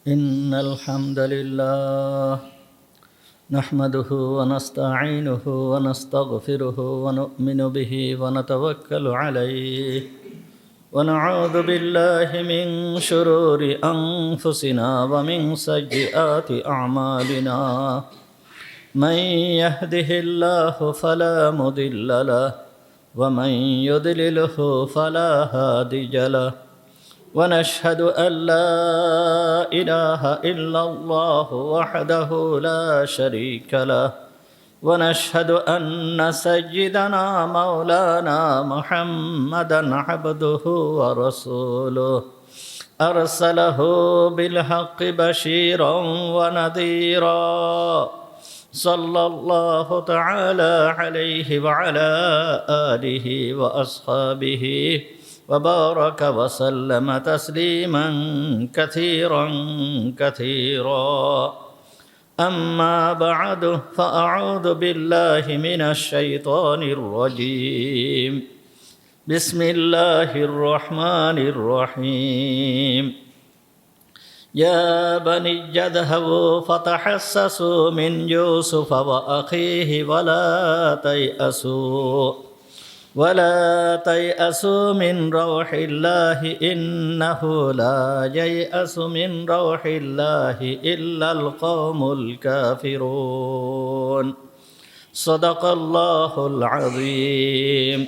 إن الحمد لله نحمده ونستعينه ونستغفره ونؤمن به ونتوكل عليه ونعوذ بالله من شرور أنفسنا ومن سيئات أعمالنا من يهده الله فلا مضل له ومن يضلله فلا هادي له ونشهد أن لا إله إلا الله وحده لا شريك له ونشهد أن سيدنا مولانا محمدا عبده ورسوله أرسله بالحق بشيرا ونذيرا صلى الله تعالى عليه وعلى آله وأصحابه وبارك وسلم تسليما كثيرا كثيرا أما بعد فأعوذ بالله من الشيطان الرجيم بسم الله الرحمن الرحيم يا بني اذهبوا فتحسسوا من يوسف وأخيه ولا تيأسوا من روح الله إنه لا ييأس من روح الله إلا القوم الكافرون صدق الله العظيم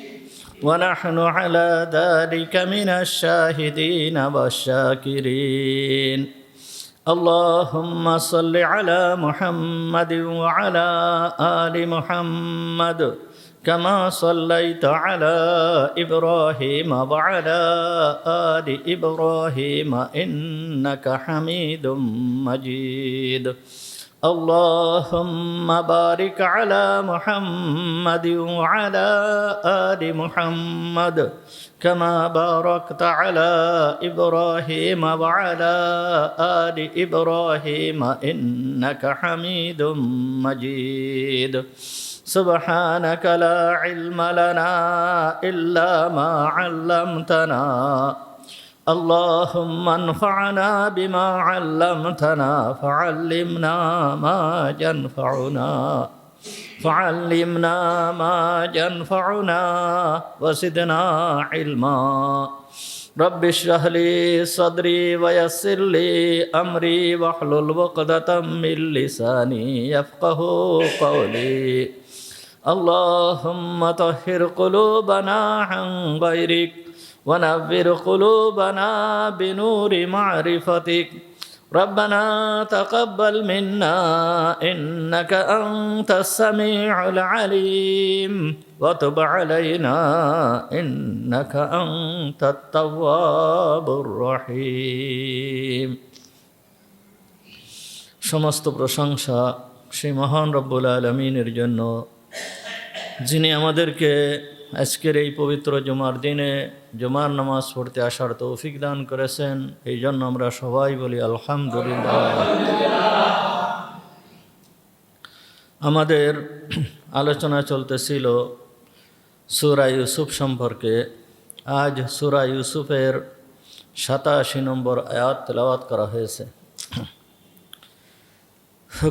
ونحن على ذلك من الشاهدين والشاكرين اللهم صل على محمد وعلى آل محمد كما صليت على إبراهيم وعلى آل إبراهيم إنك حميد مجيد اللهم بارك على محمد وعلى آل محمد كما باركت على إبراهيم وعلى آل إبراهيم إنك حميد مجيد سبحانك لا علم لنا إلا ما علمتنا اللهم انفعنا بما علمتنا فعلمنا ما ينفعنا وزدنا علما رب اشرح لي صدري ويسر لي أمري واحلل عقدة من لساني يفقهوا قولي اللهم طهر قلوبنا عن غيرك ونور قلوبنا بنور معرفتك ربنا تقبل منا إنك أنت السميع العليم وتب علينا إنك أنت التواب الرحيم সমস্ত প্রশংসা সেই মহান রব্বুল আলামিনের জন্য যিনি আমাদেরকে আজকের এই পবিত্র জুমার দিনে জুমার নামাজ পড়তে আসার তৌফিক দান করেছেন এই জন্য আমরা সবাই বলি আলহামদুলিল্লাহ। আমাদের আলোচনা চলতেছিল সূরা ইউসুফ সম্পর্কে। আজ সূরা ইউসুফের 87 নম্বর আয়াত তেলাওয়াত করা হয়েছে।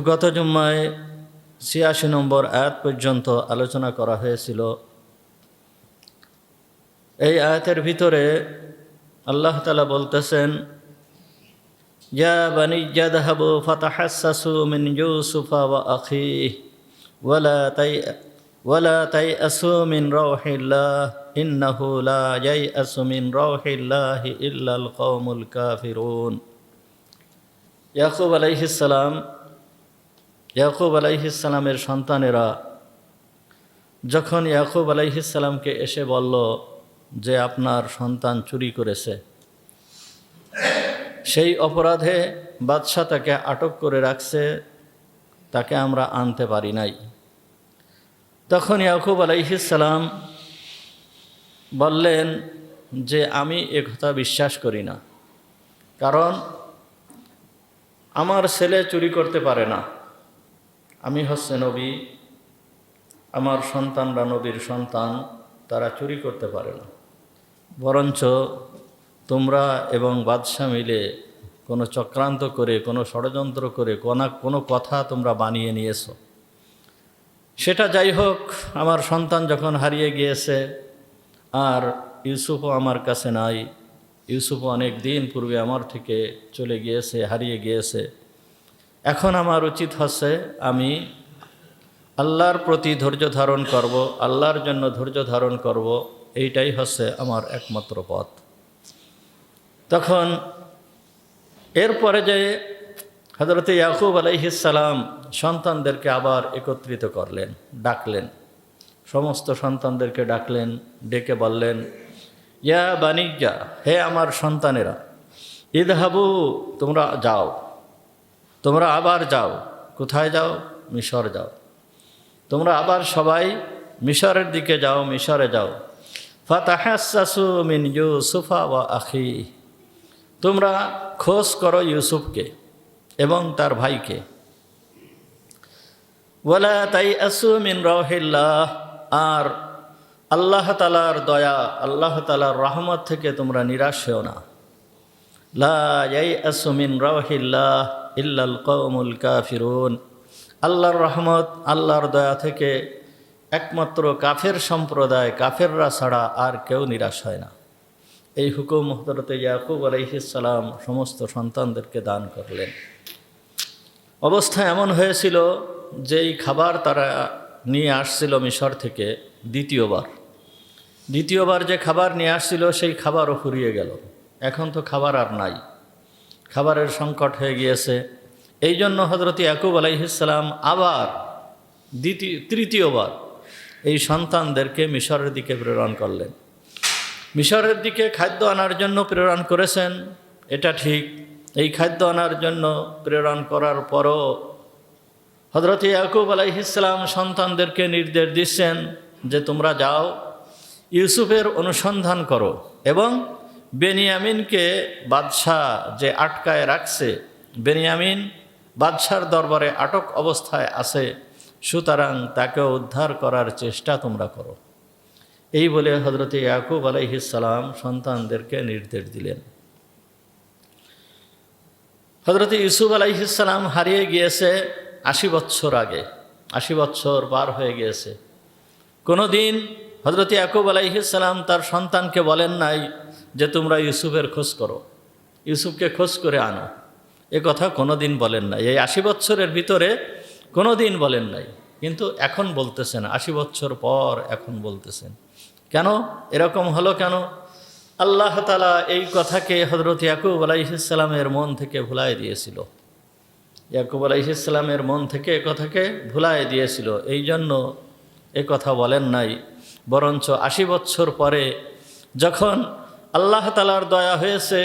গত জুম্মায় 86 নম্বর আয়াত পর্যন্ত আলোচনা করা হয়েছিল। এই আয়াতের ভিতরে আল্লাহ তাআলা বলতেছেন ইয়া বানি ইয়াযহাবু ফাতাহাসসাসু মিন ইউসুফা ওয়া আখিহি ওয়ালা তাইআসু মিন রাউহিল্লাহ ইন্নাহু লা ইয়াইআসু মিন রাউহিল্লাহি ইল্লাল কওমুল কাফিরুন। ইয়াকুব আলাইহিস সালামের সন্তানেরা যখন ইয়াকুব আলাইহিস সালামকে এসে বলল যে আপনার সন্তান চুরি করেছে, সেই অপরাধে বাদশাহ তাকে আটক করে রাখছে, তাকে আমরা আনতে পারি নাই। তখন ইয়াকুব আলাইহিস সালাম বললেন যে আমি একথা বিশ্বাস করি না, কারণ আমার ছেলে চুরি করতে পারে না। আমি হচ্ছে নবী, আমার সন্তানরা নবীর সন্তান, তারা চুরি করতে পারে না। বরঞ্চ তোমরা এবং বাদশাহ মিলে কোনো চক্রান্ত করে, কোনো ষড়যন্ত্র করে, কোনো কথা তোমরা বানিয়ে নিয়েছো। সেটা যাই হোক, আমার সন্তান যখন হারিয়ে গিয়েছে আর ইউসুফও আমার কাছে নাই, ইউসুফও অনেক দিন পূর্বে আমার থেকে চলে গিয়েছে, হারিয়ে গিয়েছে। এখন আমার উচিত হচ্ছে আমি আল্লাহর প্রতি ধৈর্য ধারণ করব, আল্লাহর জন্য ধৈর্য ধারণ করব, এইটাই হচ্ছে আমার একমাত্র পথ। তখন এরপরে যে হযরত ইয়াকুব আলাইহিস সালাম সন্তানদেরকে আবার একত্রিত করলেন, ডাকলেন, সমস্ত সন্তানদেরকে ডাকলেন, ডেকে বললেন, ইয়া বানিজ্জা, হে আমার সন্তানেরা, ইদহাবু, তোমরা যাও, তোমরা আবার যাও। কোথায় যাও? মিশর যাও। তোমরা আবার সবাই মিশরের দিকে যাও, মিশরে যাও। ফাতাহাসসাসু মিন ইউসুফা ওয়া আখি, তোমরা খোঁজ করো ইউসুফকে এবং তার ভাইকে। ওয়ালা তাইআসু মিন রাহিল্লাহ, আর আল্লাহ তাআলার দয়া, আল্লাহ তাআলার রহমত থেকে তোমরা নিরাশ হও না। লা ইয়াইআসু মিন রাহিল্লাহ ইল্লাল কওমুল কাফিরুন, আল্লাহর রহমত, আল্লাহর দয়া থেকে একমাত্র কাফের সম্প্রদায়, কাফেররা ছাড়া আর কেউ নিরাশ হয় না। এই হুকুম হযরত ইয়াকুব আলাইহিস সালাম সমস্ত সন্তানদেরকে দান করলেন। অবস্থা এমন হয়েছিল যে এই খাবার তারা নিয়ে আসছিল মিশর থেকে দ্বিতীয়বার যে খাবার নিয়ে আসছিল সেই খাবারও ফুরিয়ে গেল। এখন তো খাবার আর নাই, খাবারের সংকট হয়ে গিয়েছে। এই জন্য হযরত ইয়াকুব আলাইহিস সালাম আবার তৃতীয়বার এই সন্তানদেরকে মিশরের দিকে প্রেরণ করলেন। মিশরের দিকে খাদ্য আনার জন্য প্রেরণ করেছেন, এটা ঠিক। এই খাদ্য আনার জন্য প্রেরণ করার পরও হযরত ইয়াকুব আলাইহিস সালাম সন্তানদেরকে নির্দেশ দিচ্ছেন যে তোমরা যাও, ইউসুফের অনুসন্ধান করো এবং বেনিয়ামিনকে বাদশাহ যে আটকায় রাখছে, বেনিয়ামিন বাদশার দরবারে আটক অবস্থায় আছে, সুতরাং তাকে উদ্ধার করার চেষ্টা তোমরা করো। এই বলে হযরত ইয়াকুব আলাইহিস সালাম সন্তানদেরকে নির্দেশ দিলেন। হযরত ইউসুফ আলাইহিস সালাম হারিয়ে গিয়েছে 80 বছর আগে, 80 বছর পার হয়ে গিয়েছে। কোনো দিন হযরত ইয়াকুব আলাইহিস সালাম তার সন্তানকে বলেন নাই যে তোমরা ইউসুফের খোঁজ করো, ইউসুফকে খোঁজ করে আনো, এ কথা কোনো দিন বলেন নাই। এই 80 বছরের ভিতরে কোনো দিন বলেন নাই, কিন্তু এখন বলতেছেন, 80 বছর পর এখন বলতেছেন। কেন এরকম হলো? কেন? আল্লাহ তাআলা এই কথাকে হযরত ইয়াকুব আলাইহিস সালামের মন থেকে ভুলাই দিয়েছিল। ইয়াকুব আলাইহিস সালামের মন থেকে এ কথাকে ভুলাই দিয়েছিল, এই জন্য এ কথা বলেন নাই। বরঞ্চ 80 বছর পরে যখন আল্লাহ তাআলার দয়া হয়েছে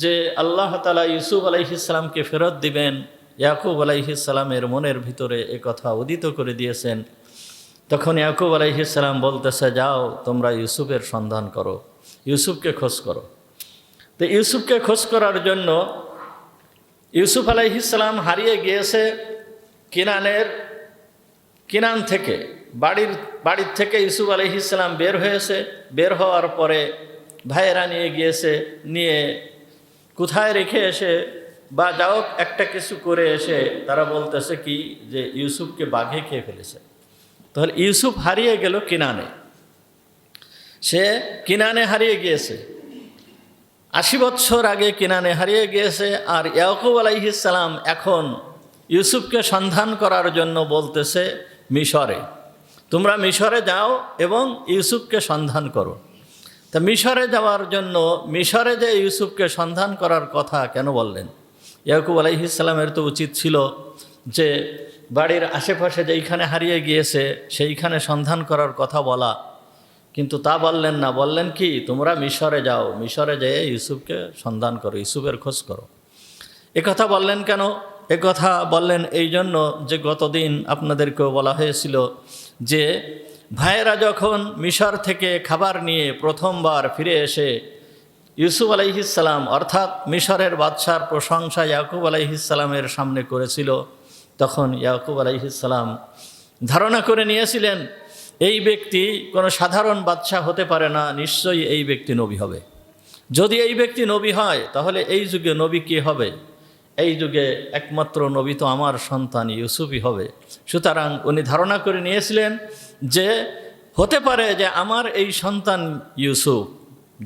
যে আল্লাহ তাআলা ইউসুফ আলাইহিস সালামকে ফেরত দিবেন, ইয়াকুব আলাইহিস সালামের মনের ভিতরে এ কথা উদিত করে দিয়েছেন, তখন ইয়াকুব আলাইহিস সালাম বলতেছে, যাও তোমরা ইউসুফের সন্ধান করো, ইউসুফকে খোঁজ করো। তো ইউসুফকে খোঁজ করার জন্য ইউসুফ আলাইহিস সালাম হারিয়ে গিয়েছে কিনান থেকে, বাড়ির থেকে ইউসুফ আলাইহিস সালাম বের হয়েছে। বের হওয়ার পরে ভাইয়েরা নিয়ে গিয়েছে, নিয়ে কোথায় রেখে এসে বা যাও একটা কিছু করে এসে তারা বলতেছে কি যে ইউসুফকে বাঘে খেয়ে ফেলেছে। তাহলে ইউসুফ হারিয়ে গেল কিনানে, সে কিনানে হারিয়ে গিয়েছে, 80 বছর আগে কিনানে হারিয়ে গিয়েছে। আর ইয়াকুব আলাইহিস সালাম এখন ইউসুফকে সন্ধান করার জন্য বলতেছে মিশরে, তোমরা মিশরে যাও এবং ইউসুফকে সন্ধান করো। তা মিশরে যাওয়ার জন্য, মিশরে যে ইউসুফকে সন্ধান করার কথা কেন বললেন? ইয়াকুব আলাইহিস সালামের তো উচিত ছিল যে বাড়ির আশেপাশে যেইখানে হারিয়ে গিয়েছে সেইখানে সন্ধান করার কথা বলা, কিন্তু তা বললেন না। বললেন কি, তোমরা মিশরে যাও, মিশরে যেয়ে ইউসুফকে সন্ধান করো, ইউসুফের খোঁজ করো। কথা বললেন কেন? কথা বললেন এই জন্য যে গতদিন আপনাদেরকেও বলা হয়েছিল যে ভাইয়েরা যখন মিশর থেকে খাবার নিয়ে প্রথমবার ফিরে এসে ইউসুফ আলাইহিস সালাম অর্থাৎ মিশরের বাদশার প্রশংসা ইয়াকুব আলাইহিস সালামের সামনে করেছিল, তখন ইয়াকুব আলাইহিস সালাম ধারণা করে নিয়েছিলেন এই ব্যক্তি কোনো সাধারণ বাদশা হতে পারে না, নিশ্চয়ই এই ব্যক্তি নবী হবে। যদি এই ব্যক্তি নবী হয় তাহলে এই যুগে নবী কে হবে? এই যুগে একমাত্র নবী তো আমার সন্তান ইউসুফই হবে। সুতরাং উনি ধারণা করে নিয়েছিলেন যে হতে পারে যে আমার এই সন্তান ইউসুফ,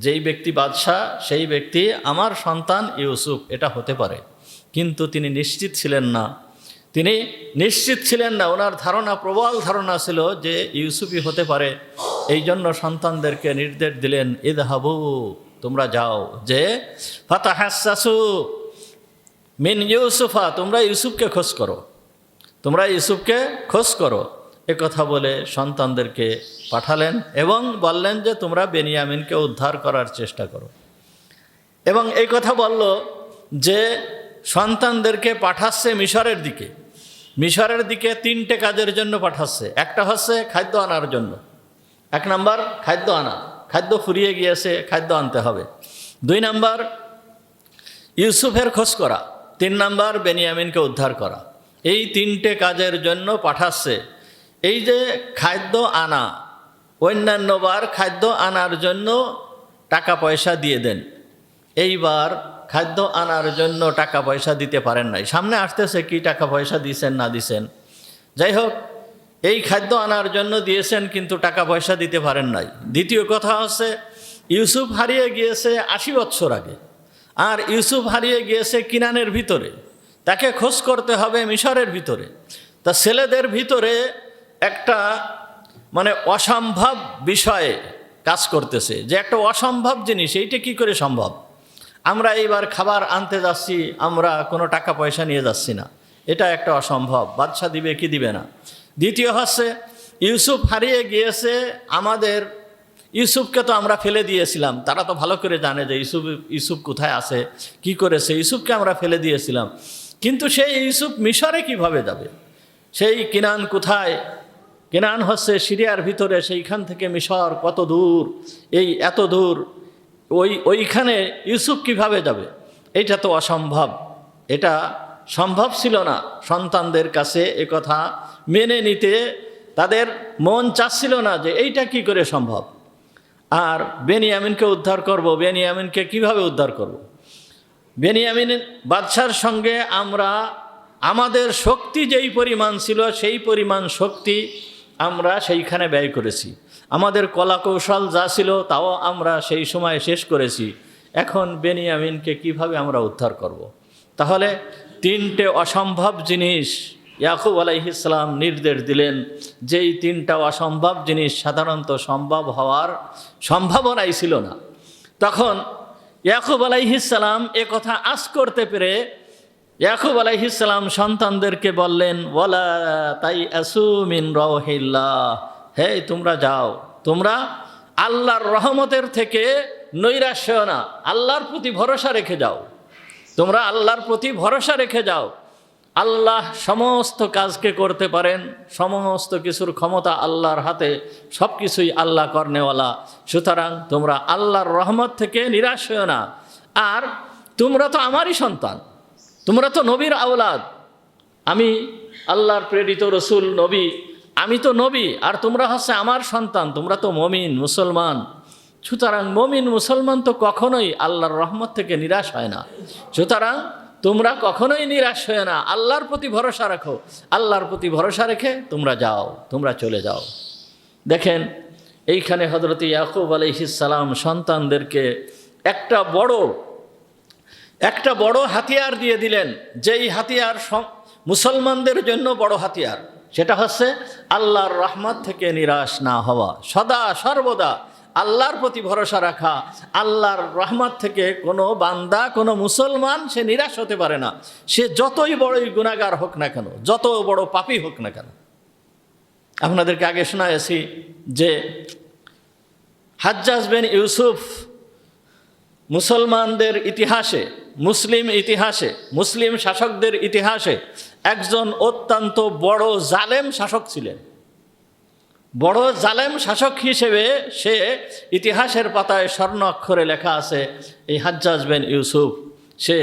যেই ব্যক্তি বাদশাহ সেই ব্যক্তি আমার সন্তান ইউসুফ, এটা হতে পারে। কিন্তু তিনি নিশ্চিত ছিলেন না, ওনার ধারণা, প্রবল ধারণা ছিল যে ইউসুফই হতে পারে। এই জন্য সন্তানদেরকে নির্দেশ দিলেন, ইযহাবু, তোমরা যাও, যে ফাতাহাসসাসু মিন ইউসুফা, তোমরা ইউসুফকে খোঁজ করো, এ কথা বলে সন্তানদেরকে পাঠালেন এবং বললেন যে তোমরা বেনিয়ামিনকে উদ্ধার করার চেষ্টা করো। এবং এই কথা বলল যে সন্তানদেরকে পাঠাচ্ছে মিশরের দিকে 3টে কাজের জন্য পাঠাচ্ছে। একটা হচ্ছে খাদ্য আনার জন্য, 1 নাম্বার খাদ্য আনা, খাদ্য ফুরিয়ে গিয়েছে, খাদ্য আনতে হবে। 2 নাম্বার ইউসুফের খোঁজ করা, 3 নাম্বার বেনিয়ামিনকে উদ্ধার করা। এই 3টে কাজের জন্য পাঠাচ্ছে। এই যে খাদ্য আনা, অন্যান্যবার খাদ্য আনার জন্য টাকা পয়সা দিয়ে দেন, এইবার খাদ্য আনার জন্য টাকা পয়সা দিতে পারেন নাই। সামনে আসতেছে কি টাকা পয়সা দিয়েছেন না দিয়েছেন, যাই হোক এই খাদ্য আনার জন্য দিয়েছেন কিন্তু টাকা পয়সা দিতে পারেন নাই। দ্বিতীয় কথা হচ্ছে ইউসুফ হারিয়ে গিয়েছে 80 বছর আগে, আর ইউসুফ হারিয়ে গিয়েছে কিনানের ভিতরে, তাকে খোঁজ করতে হবে মিশরের ভিতরে। তা ছেলেদের ভিতরে একটা অসম্ভব বিষয়ে কাজ করতেছে, যে একটা অসম্ভব জিনিস, এইটা কি করে সম্ভব? আমরা এইবার খাবার আনতে যাচ্ছি, আমরা কোনো টাকা পয়সা নিয়ে যাচ্ছি না, এটা একটা অসম্ভব, বাদশা দিবে কি দিবে না। দ্বিতীয় হচ্ছে ইউসুফ হারিয়ে গিয়েছে, ইউসুফকে তো আমরা ফেলে দিয়েছিলাম, তারা তো ভালো করে জানে যে ইউসুফ কোথায় আছে, কি করেছে, ইউসুফকে আমরা ফেলে দিয়েছিলাম। কিন্তু সেই ইউসুফ মিশরে কিভাবে যাবে? সেই কিনান কোথায়? কিনান হচ্ছে সিরিয়ার ভিতরে, সেইখান থেকে মিশর কত দূর, এই এত দূর, ওইখানে ইউসুফ কিভাবে যাবে? এইটা তো অসম্ভব, এটা সম্ভব ছিল না সন্তানদের কাছে এ কথা মেনে নিতে। তাদের মন চাচ্ছিল না যে এইটা কি করে সম্ভব। আর বেনিয়ামিনকে উদ্ধার করব, বেনিয়ামিনকে কিভাবে উদ্ধার করব? বেনিয়ামিন বাদশার সঙ্গে আমাদের শক্তি যেই পরিমাণ ছিল সেই পরিমাণ শক্তি আমরা সেইখানে ব্যয় করেছি, আমাদের কলা কৌশল যা ছিল তাও আমরা সেই সময় শেষ করেছি। এখন বেনিয়ামিনকে কিভাবে আমরা উদ্ধার করব? তাহলে 3টে অসম্ভব জিনিস ইয়াকুব আলাইহিস সালাম নির্দেশ দিলেন, যেই 3টা অসম্ভব জিনিস সাধারণত সম্ভব হওয়ার সম্ভাবনাই ছিল না। তখন ইয়াকুব আলাইহিস সালাম এ কথা আঁচ করতে পেরে ইয়াকুব আলাইহিস সালাম সন্তানদেরকে বললেন, ওয়ালা তাইআসু মিন রাউহিল্লাহ, হে তোমরা যাও, তোমরা আল্লাহর রহমতের থেকে নৈরাশ্য না, আল্লাহর প্রতি ভরসা রেখে যাও, তোমরা আল্লাহর প্রতি ভরসা রেখে যাও। আল্লাহ সমস্ত কাজকে করতে পারেন, সমস্ত কিছুর ক্ষমতা আল্লাহর হাতে, সব কিছুই আল্লাহ করনেওয়ালা। সুতরাং তোমরা আল্লাহর রহমত থেকে নিরাশ হও না। আর তোমরা তো আমারই সন্তান, তোমরা তো নবীর আওলাদ, আমি আল্লাহর প্রেরিত রসুল নবী, আমি তো নবী, আর তোমরা হচ্ছে আমার সন্তান, তোমরা তো মমিন মুসলমান। সুতরাং মমিন মুসলমান তো কখনোই আল্লাহর রহমত থেকে নিরাশ হয় না। সুতরাং তোমরা কখনোই নিরাশ হয়ে না, আল্লাহর প্রতি ভরসা রাখো, আল্লাহর প্রতি ভরসা রেখে তোমরা যাও, তোমরা চলে যাও। দেখেন এইখানে হযরত ইয়াকুব আলাইহিস সালাম সন্তানদেরকে একটা বড় হাতিয়ার দিয়ে দিলেন, যেই হাতিয়ার মুসলমানদের জন্য বড় হাতিয়ার, সেটা হচ্ছে আল্লাহর রহমত থেকে নিরাশ না হওয়া, সদা সর্বদা আল্লাহর প্রতি ভরসা রাখা। আল্লাহর রহমত থেকে কোনো বান্দা, কোনো মুসলমান সে নিরাশ হতে পারে না, সে যতই বড়ই গুনাহগার হোক না কেন, যত বড় পাপী হোক না কেন। আপনাদেরকে আগে শোনায়েছি যে হাজ্জাজ বিন ইউসুফ মুসলমানদের ইতিহাসে, মুসলিম শাসকদের ইতিহাসে একজন অত্যন্ত বড় জালেম শাসক ছিলেন। বড় জালেম শাসক হিসেবে সে ইতিহাসের পাতায় স্বর্ণ অক্ষরে লেখা আছে। এই হাজ্জাজ বিন ইউসুফ সে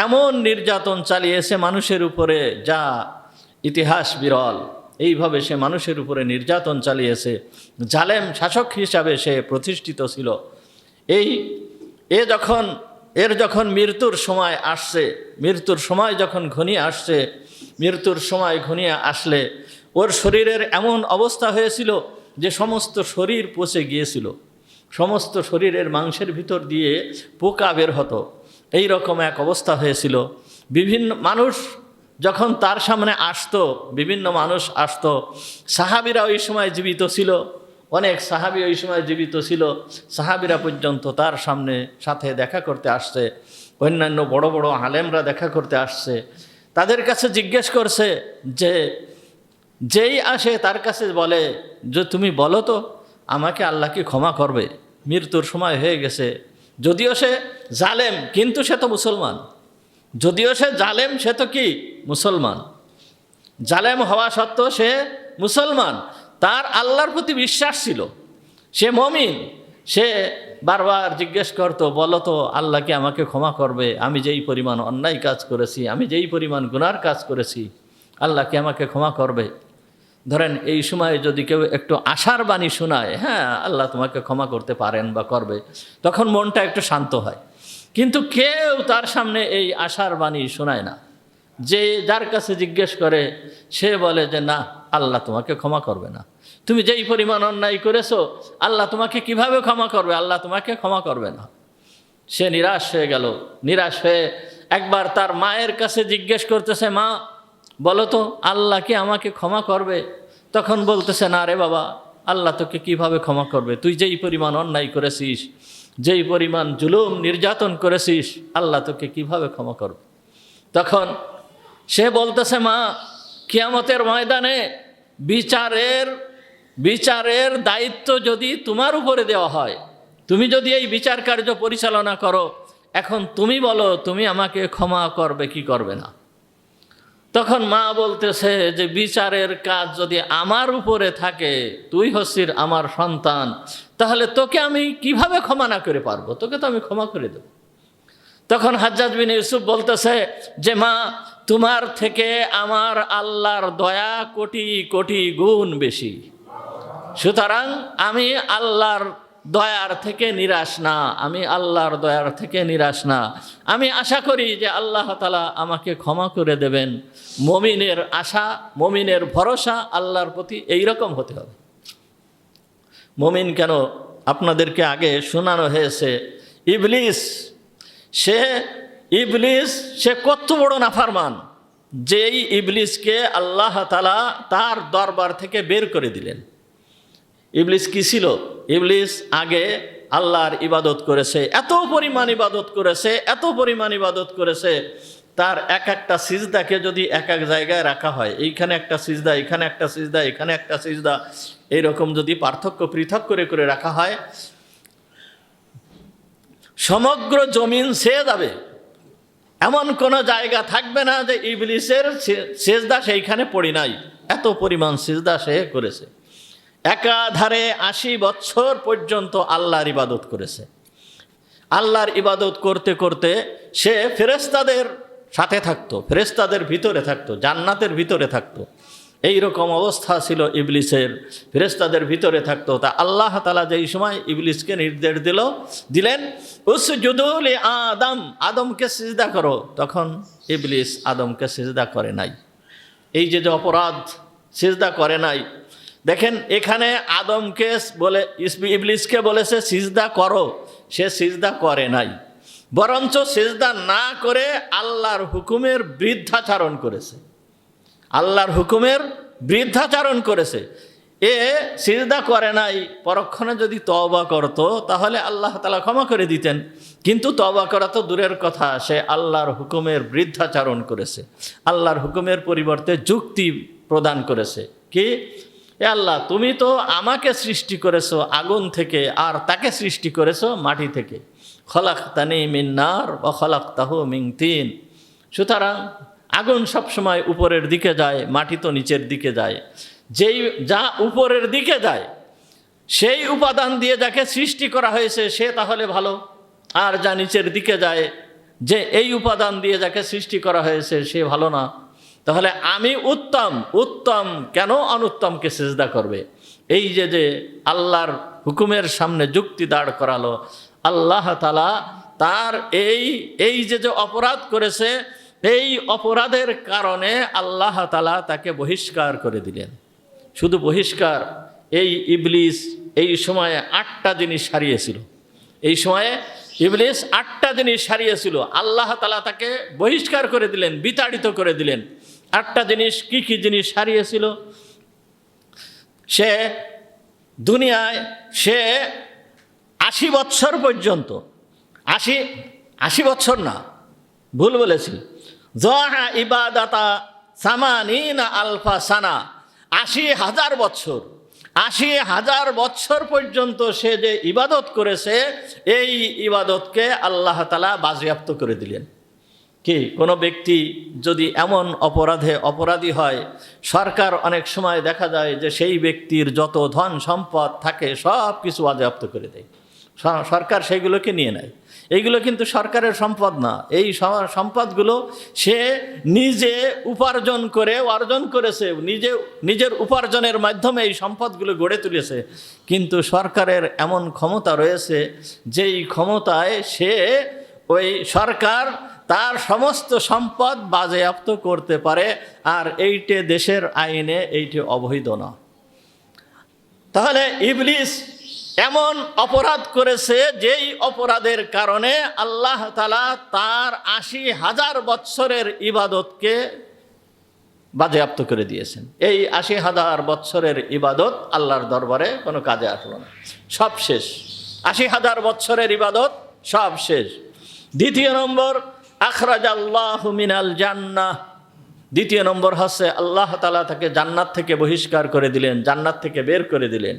এমন নির্যাতন চালিয়েছে মানুষের উপরে, যা ইতিহাস বিরল। এইভাবে সে মানুষের উপরে নির্যাতন চালিয়েছে, জালেম শাসক হিসাবে সে প্রতিষ্ঠিত ছিল। এই এর যখন মৃত্যুর সময় আসছে, মৃত্যুর সময় যখন ঘনিয়ে আসছে, মৃত্যুর সময় ঘনিয়ে আসলে ওর শরীরের এমন অবস্থা হয়েছিল যে সমস্ত শরীর পচে গিয়েছিল, সমস্ত শরীরের মাংসের ভিতর দিয়ে পোকা বের হতো, এই রকম এক অবস্থা হয়েছিল। বিভিন্ন মানুষ যখন তার সামনে আসতো, বিভিন্ন মানুষ আসতো, সাহাবীরা ওই সময় জীবিত ছিল, অনেক সাহাবী ওই সময় জীবিত ছিল, সাহাবীরা পর্যন্ত তার সাথে দেখা করতে আসছে, অন্যান্য বড় বড় আলেমরা দেখা করতে আসছে। তাদের কাছে জিজ্ঞেস করছে যে যেই আসে তার কাছে বলে যে তুমি বলো তো আমাকে আল্লাহ কি ক্ষমা করবে? মৃত্যুর সময় হয়ে গেছে, যদিও সে জালেম কিন্তু সে তো মুসলমান, যদিও সে জালেম সে তো কি মুসলমান, জালেম হওয়া সত্ত্বেও সে মুসলমান, তার আল্লাহর প্রতি বিশ্বাস ছিল, সে মুমিন। সে বারবার জিজ্ঞেস করতো বলো তো আল্লাহ কি আমাকে ক্ষমা করবে? আমি যেই পরিমাণ অন্যায় কাজ করেছি, আমি যেই পরিমাণ গুনার কাজ করেছি, আল্লাহ কি আমাকে ক্ষমা করবে? ধরেন এই সময় যদি কেউ একটু আশার বাণী শোনায়, হ্যাঁ আল্লাহ তোমাকে ক্ষমা করতে পারেন বা করবে, তখন মনটা একটু শান্ত হয়। কিন্তু কেউ তার সামনে এই আশার বাণী শোনায় না। যে যার কাছে জিজ্ঞেস করে সে বলে যে না, আল্লাহ তোমাকে ক্ষমা করবে না, তুমি যেই পরিমাণ অন্যায় করেছো আল্লাহ তোমাকে কিভাবে ক্ষমা করবে? আল্লাহ তোমাকে ক্ষমা করবে না। সে নিরাশ হয়ে গেল। নিরাশ হয়ে একবার তার মায়ের কাছে জিজ্ঞেস করতেছে, মা বলো তো আল্লাহ কি আমাকে ক্ষমা করবে? তখন বলতেছে না রে বাবা, আল্লাহ তোকে কিভাবে ক্ষমা করবে? তুই যেই পরিমাণ অন্যায় করেছিস, যেই পরিমাণ জুলুম নির্যাতন করেছিস, আল্লাহ তোকে কিভাবে ক্ষমা করবে? তখন সে বলতেছে, মা কিয়ামতের ময়দানে বিচারের দায়িত্ব যদি তোমার উপরে দেওয়া হয়, তুমি যদি এই বিচার কার্য পরিচালনা করো, এখন তুমি বলো তুমি আমাকে ক্ষমা করবে কি করবে না? তখন মা বলতেছে যে বিচারের কাজ যদি আমার উপরে থাকে, তুই হচ্ছিস আমার সন্তান, তাহলে তোকে আমি কিভাবে ক্ষমা না করে পারবো? তোকে তো আমি ক্ষমা করে দেব। তখন হাজ্জাজ বিন ইউসুফ বলতেছে যে মা তোমার থেকে আমার আল্লাহর দয়া কোটি কোটি গুণ বেশি, সুতরাং আমি আল্লাহর দয়ার থেকে নিরাশ না, আমি আল্লাহর দয়ার থেকে নিরাশ না। আমি আশা করি যে আল্লাহ তাআলা আমাকে ক্ষমা করে দেবেন। মুমিনের আশা, মুমিনের ভরসা আল্লাহর প্রতি এইরকম হতে হবে। মুমিন কেন, আপনাদেরকে আগে শোনানো হয়েছে ইবলিস সে কত বড় নাফরমান, যেই ইবলিসকে আল্লাহ তাআলা তার দরবার থেকে বের করে দিলেন। ইবলিস কি ছিল? ইবলিস আগে আল্লাহর ইবাদত করেছে, এত পরিমাণ ইবাদত করেছে, তার এক একটা সিজদাকে যদি এক এক জায়গায় রাখা হয়, এইখানে একটা সিজদা, এখানে একটা সিজদা, এখানে একটা সিজদা, এইরকম যদি পার্থক্য পৃথক করে করে রাখা হয়, সমগ্র জমিন ছেয়ে যাবে, এমন কোনো জায়গা থাকবে না যে ইবলিসের সিজদা সেইখানে পড়ি নাই। এত পরিমাণ সিজদা সে করেছে। একাধারে 80 বছর পর্যন্ত আল্লাহর ইবাদত করেছে। আল্লাহর ইবাদত করতে করতে সে ফেরেশতাদের সাথে থাকতো, ফেরেশতাদের ভিতরে থাকতো, জান্নাতের ভিতরে থাকতো। এই রকম অবস্থা ছিল ইবলিসের, ফেরেশতাদের ভিতরে থাকতো। তা আল্লাহ তাআলা যেই সময় ইবলিসকে নির্দেশ দিলেন উসজুদু লি আদমকে সিজদা করো, তখন ইবলিস আদমকে সিজদা করে নাই। এই যে অপরাধ, সিজদা করে নাই। দেখেন এখানে আদমকে বলে ইবলিসকে বলেছে সিজদা করো, সে সিজদা করে নাই, বরঞ্চ সিজদা না করে আল্লাহর হুকুমের বৃদ্ধাচারণ করেছে, আল্লাহর হুকুমের বৃদ্ধাচারণ করেছে। এ সিজদা করে নাই, পরক্ষণে যদি তওবা করতো তাহলে আল্লাহ তাআলা ক্ষমা করে দিতেন, কিন্তু তওবা করা তো দূরের কথা, সে আল্লাহর হুকুমের বৃদ্ধাচারণ করেছে, আল্লাহর হুকুমের পরিবর্তে যুক্তি প্রদান করেছে। কি, এ আল্লাহ তুমি তো আমাকে সৃষ্টি করেছো আগুন থেকে, আর তাকে সৃষ্টি করেছো মাটি থেকে, খলাকতানি মিন নার ওয়া খলাকতাহু মিন তিন। সুতরাং আগুন সবসময় উপরের দিকে যায়, মাটি তো নিচের দিকে যায়। যা উপরের দিকে যায় সেই উপাদান দিয়ে যাকে সৃষ্টি করা হয়েছে সে তাহলে ভালো, আর যা নিচের দিকে যায়, যে এই উপাদান দিয়ে যাকে সৃষ্টি করা হয়েছে সে ভালো না। তাহলে আমি উত্তম কেন অনুত্তমকে সিজদা করবে? এই যে আল্লাহর হুকুমের সামনে যুক্তি দাঁড় করালো, আল্লাহ তাআলা তার এই যে অপরাধ করেছে, এই অপরাধের কারণে আল্লাহ তাআলা তাকে বহিষ্কার করে দিলেন। শুধু বহিষ্কার, এই ইবলিস এই সময়ে 8টা জিনিস হারিয়েছিল। এই সময়ে ইবলিস 8টা জিনিস হারিয়েছিল, আল্লাহ তাআলা তাকে বহিষ্কার করে দিলেন, বিতাড়িত করে দিলেন। 8টা জিনিস কি কি জিনিস হারিয়েছিল? সে দুনিয়ায় 80 বছর পর্যন্ত, 80 বছর না, ভুল বলেছি, যা ইবাদাতা সামানিনা আলফা সানা, 80,000 বছর, 80,000 বছর পর্যন্ত সে যে ইবাদত করেছে, এই ইবাদতকে আল্লাহ তাআলা বাজেয়াপ্ত করে দিলেন। কি কোনো ব্যক্তি যদি এমন অপরাধী হয়, সরকার অনেক সময় দেখা যায় যে সেই ব্যক্তির যত ধন সম্পদ থাকে সব কিছু বাজেয়াপ্ত করে দেয়, সরকার সেইগুলোকে নিয়ে নেয়। এইগুলো কিন্তু সরকারের সম্পদ না, এই সম্পদগুলো সে নিজে উপার্জন করে অর্জন করেছে, নিজের উপার্জনের মাধ্যমে এই সম্পদগুলো গড়ে তুলেছে। কিন্তু সরকারের এমন ক্ষমতা রয়েছে, যেই ক্ষমতায় ওই সরকার তার সমস্ত সম্পদ বাজেয়াপ্ত করতে পারে, আর এইটে দেশের আইনে এইটি অবৈধ না। তাহলে ইবলিস এমন অপরাধ করেছে, যেই অপরাধের কারণে আল্লাহ তাআলা তার 80,000 বৎসরের ইবাদতকে বাজেয়াপ্ত করে দিয়েছেন। এই 80,000 বৎসরের ইবাদত আল্লাহর দরবারে কোনো কাজে আসলো না, সব শেষ। 80,000 বৎসরের ইবাদত সব শেষ। দ্বিতীয় নম্বর, আখরাজাল্লাহু মিনাল জান্নাহ। দ্বিতীয় নম্বর হচ্ছে আল্লাহ তাআলা তাকে জান্নাত থেকে বহিষ্কার করে দিলেন, জান্নাত থেকে বের করে দিলেন।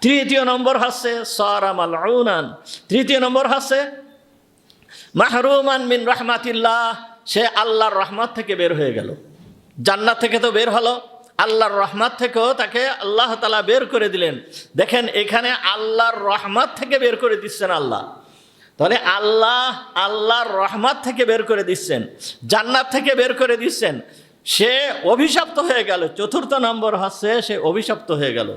তৃতীয় নম্বর হচ্ছে সারা মালউনান। তৃতীয় নম্বর হচ্ছে মাহরুমান মিন রাহমাতিল্লাহ, সে আল্লাহর রহমত থেকে বের হয়ে গেল। জান্নাত থেকে তো বের হলো, আল্লাহর রহমত থেকেও তাকে আল্লাহ তাআলা বের করে দিলেন। দেখেন এখানে আল্লাহর রহমত থেকে বের করে দিচ্ছেন আল্লাহ। তাহলে আল্লাহর রহমত থেকে বের করে দিচ্ছেন, জান্নাত থেকে বের করে দিচ্ছেন। সে অভিশপ্ত হয়ে গেল। চতুর্থ নম্বর হচ্ছে সে অভিশপ্ত হয়ে গেল।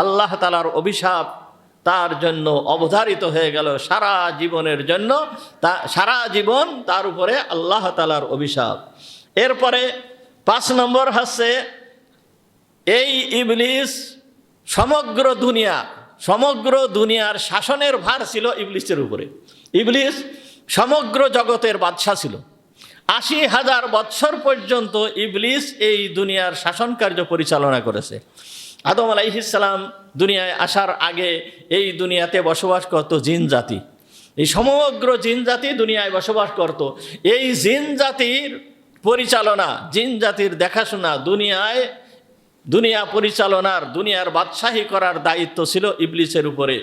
আল্লাহ তাআলার অভিশাপ তার জন্য অবধারিত হয়ে গেল সারা জীবনের জন্য, সারা জীবন তার উপরে আল্লাহ তাআলার অভিশাপ। এরপরে 5 নম্বর হচ্ছে এই ইবলিস সমগ্র দুনিয়ার শাসনের ভার ছিল ইবলিসের উপরে। ইবলিস সমগ্র জগতের বাদশা ছিল। 80,000 বৎসর পর্যন্ত ইবলিস এই দুনিয়ার শাসন কার্য পরিচালনা করেছে। আদম আলাইহিস সালাম দুনিয়ায় আসার আগে এই দুনিয়াতে বসবাস করত জিন জাতি। এই সমগ্র জিন জাতি দুনিয়ায় বসবাস করত। এই জিন জাতির পরিচালনা, জিন জাতির দেখাশোনা, দুনিয়া পরিচালনার, দুনিয়ার বাদশাহী করার দায়িত্ব ছিল ইবলিসের উপরে।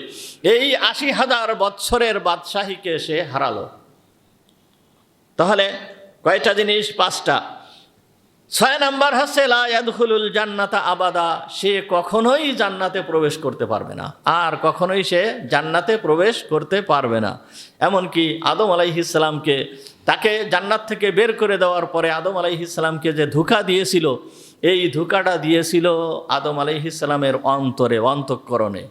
এই 80,000 বৎসরের বাদশাহীকে সে হারালো। তাহলে কয়টা জিনিস? 5টা। 6 নম্বর হচ্ছে লা ইয়াদখুলুল জান্নাতা আবাদা, সে কখনোই জান্নাতে প্রবেশ করতে পারবে না, আর কখনোই সে জান্নাতে প্রবেশ করতে পারবে না। এমনকি আদম আলাইহিস সালামকে, তাকে জান্নাত থেকে বের করে দেওয়ার পরে আদম আলাইহিস সালামকে যে ধোঁকা দিয়েছিল, এই ধোঁকাটা দিয়েছিল আদম আলাইহিস সালামের অন্তঃকরণে।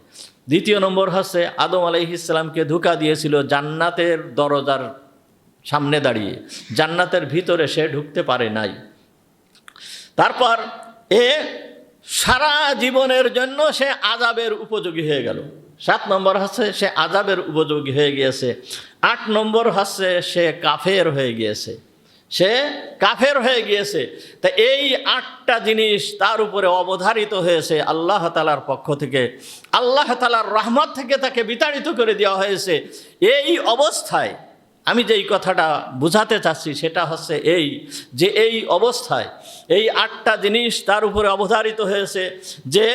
দ্বিতীয় নম্বর হচ্ছে আদম আলাইহিস সালামকে ধোঁকা দিয়েছিল জান্নাতের দরজার সামনে দাঁড়িয়ে, জান্নাতের ভিতরে সে ঢুকতে পারে নাই। তারপর সারা জীবনের জন্য সে আযাবের উপযোগী হয়ে গেল। 7 নম্বর হচ্ছে সে আযাবের উপযোগী হয়ে গিয়েছে। 8 নম্বর হচ্ছে সে কাফের হয়ে গিয়েছে। তা এই 8টা জিনিস তার উপরে অবধারিত হয়েছে আল্লাহ তাআলার পক্ষ থেকে। আল্লাহ তাআলার রহমত থেকে তাকে বিতাড়িত করে দেওয়া হয়েছে। এই অবস্থায় আমি যেই কথাটা বোঝাতে চাচ্ছি সেটা হচ্ছে এই অবস্থায় এই 8টা জিনিস তার উপরে অবধারিত হয়েছে, যে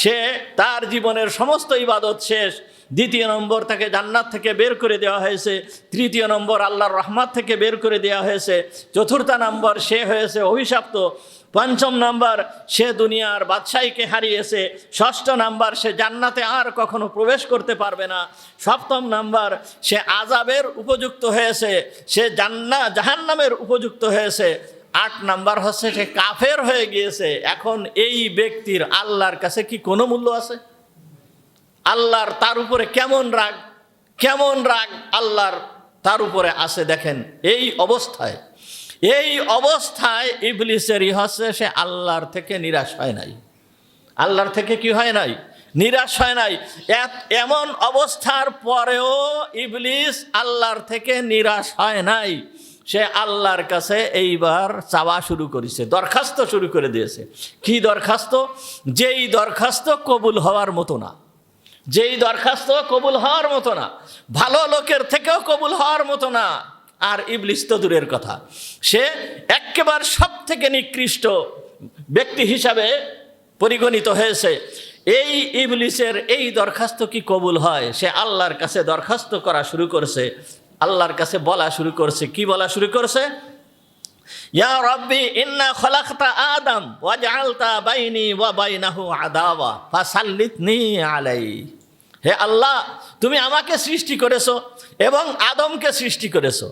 সে তার জীবনের সমস্ত ইবাদত শেষ। দ্বিতীয় নম্বর, তাকে জান্নাত থেকে বের করে দেওয়া হয়েছে। তৃতীয় নম্বর, আল্লাহর রহমত থেকে বের করে দেওয়া হয়েছে। চতুর্থ নম্বর, সে হয়েছে অভিশপ্ত। 5ম নম্বর, সে দুনিয়ার বাদশাহীকে হারিয়েছে। 6ষ্ঠ নম্বর, সে জান্নাতে আর কখনো প্রবেশ করতে পারবে না। 7ম নম্বর, সে আযাবের উপযুক্ত হয়েছে, সে জাহান্নামের উপযুক্ত হয়েছে। 8 নম্বর হচ্ছে সে কাফের হয়ে গিয়েছে। এখন এই ব্যক্তির আল্লাহর কাছে কি কোনো মূল্য আছে? আল্লাহর তার উপরে কেমন রাগ আল্লাহর তার উপরে আসে। দেখেন এই অবস্থায় ইবলিসেরই হচ্ছে সে আল্লাহর থেকে নিরাশ হয় নাই। আল্লাহর থেকে কি হয় নাই? নিরাশ হয় নাই। এমন অবস্থার পরেও ইবলিস আল্লাহর থেকে নিরাশ হয় নাই। সে আল্লাহর কাছে এইবার চাওয়া শুরু করেছে, দরখাস্ত শুরু করে দিয়েছে। কি দরখাস্ত? যেই দরখাস্ত কবুল হওয়ার মতো না, যেই দরখাস্ত কবুল হওয়ার মতো না, ভালো লোকের থেকেও কবুল হওয়ার মতো না। আর ইবলিস তো দূরের কথা, সে একেবারে সব থেকে নিকৃষ্ট ব্যক্তি হিসাবে পরিগণিত হয়েছে। এই ইবলিসের এই দরখাস্ত কি কবুল হয়? সে আল্লাহর কাছে দরখাস্ত করা শুরু করেছে, আল্লাহর কাছে বলা শুরু করছে। কি বলা শুরু করছে? ইয়া রাব্বি ইন্না খলাকতা আদম ওয়া জাআলতা বাইনি ওয়া বাইনাহু আদাওয়া ফাসাল্লিতনি আলাইহি। হে আল্লাহ, তুমি আমাকে সৃষ্টি করেছো এবং আদমকে সৃষ্টি করেছো,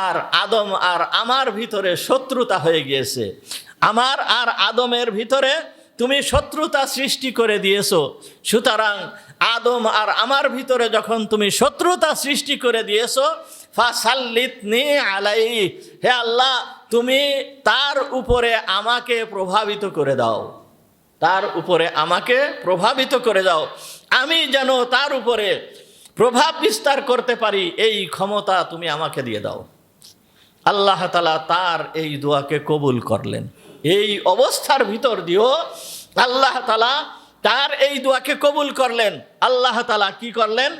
আর আদম আর আমার ভিতরে শত্রুতা হয়ে গিয়েছে। আমার আর আদমের ভিতরে তুমি শত্রুতা সৃষ্টি করে দিয়েছো। সুতরাং আদম আর আমার ভিতরে যখন তুমি শত্রুতা সৃষ্টি করে দিয়েছো, ফাসাল্লিতনি আলাইহি, হে আল্লাহ, তুমি তার উপরে আমাকে প্রভাবিত করে দাও, তার উপরে আমাকে প্রভাবিত করে দাও। আমি যেন তার উপরে প্রভাব বিস্তার করতে পারি, এই ক্ষমতা তুমি আমাকে দিয়ে দাও। আল্লাহ তাআলা তার এই দোয়াকে কবুল করলেন। এই অবস্থার ভিতর দিয়েও আল্লাহ তাআলা তার এই দোয়াকে কবুল করলেন। আল্লাহ তাআলা কি করলেন?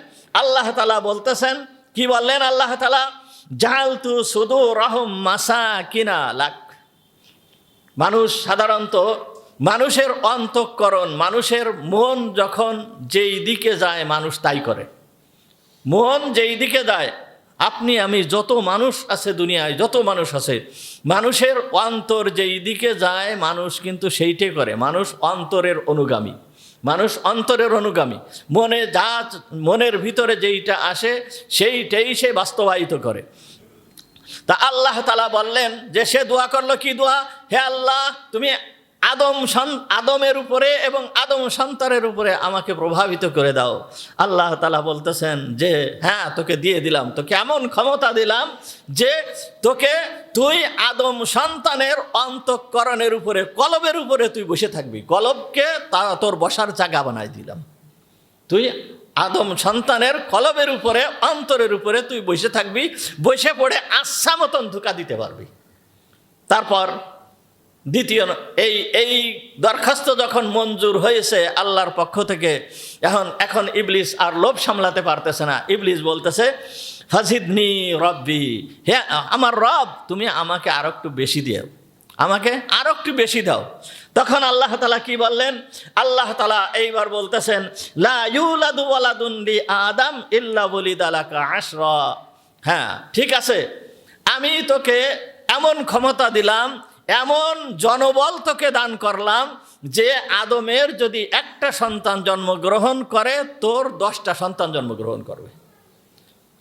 আল্লাহ তাআলা বলতেছেন, কি বললেন আল্লাহ তাআলা? জাআলতু সুদুরহুম মাসাকিনা লাক। মানুষ সাধারণত, মানুষের অন্তঃকরণ, মানুষের মন যখন যেই দিকে যায় মানুষ তাই করে। মন যেই দিকে যায়, আপনি আমি যত মানুষ আছে দুনিয়ায়, যত মানুষ আছে, মানুষের অন্তর যেই দিকে যায় মানুষ কিন্তু সেইটাই করে। মানুষ অন্তরের অনুগামী, মানুষ অন্তরের অনুগামী। মনের ভিতরে যেইটা আসে সেইটাই সে বাস্তবায়িত করে। তা আল্লাহ তাআলা বললেন যে সে দোয়া করলো, কি দোয়া? হে আল্লাহ, তুমি আদমের উপরে এবং আদম সন্তানের উপরে আমাকে প্রভাবিত করে দাও। আল্লাহ তাআলা বলতেছেন যে হ্যাঁ, তোকে দিয়ে দিলাম, তোকে এমন ক্ষমতা দিলাম যে তুই আদম সন্তানের অন্তঃকরণের উপরে, কলবের উপরে তুই বসে থাকবি। কলবকে তোর বসার জায়গা বানাই দিলাম। তুই আদম সন্তানের কলবের উপরে, অন্তরের উপরে তুই বসে থাকবি, বসে পড়ে আচ্ছা মতন ধোঁকা দিতে পারবি। তারপর দ্বিতীয় এই দরখাস্ত যখন মঞ্জুর হয়েছে আল্লাহর পক্ষ থেকে, এখন ইবলিস আর লোভ সামলাতে পারতেছে না। ইবলিস বলতেছে, ফাজিদনি রব্বি, হে আমার রব, তুমি আমাকে আরো একটু বেশি দাও, আমাকে আরো একটু বেশি দাও। তখন আল্লাহ তাআলা কি বললেন? আল্লাহ তাআলা এইবার বলতেছেন, লা ইউলাদু ওয়ালাদুন লি আদম ইল্লা ওয়ালিদা লাকা আশরা। হ্যাঁ, ঠিক আছে, আমি তোকে এমন ক্ষমতা দিলাম, এমন জনবল তোকে দান করলাম যে আদমের যদি একটা সন্তান জন্মগ্রহণ করে, তোর 10টা সন্তান জন্মগ্রহণ করবে।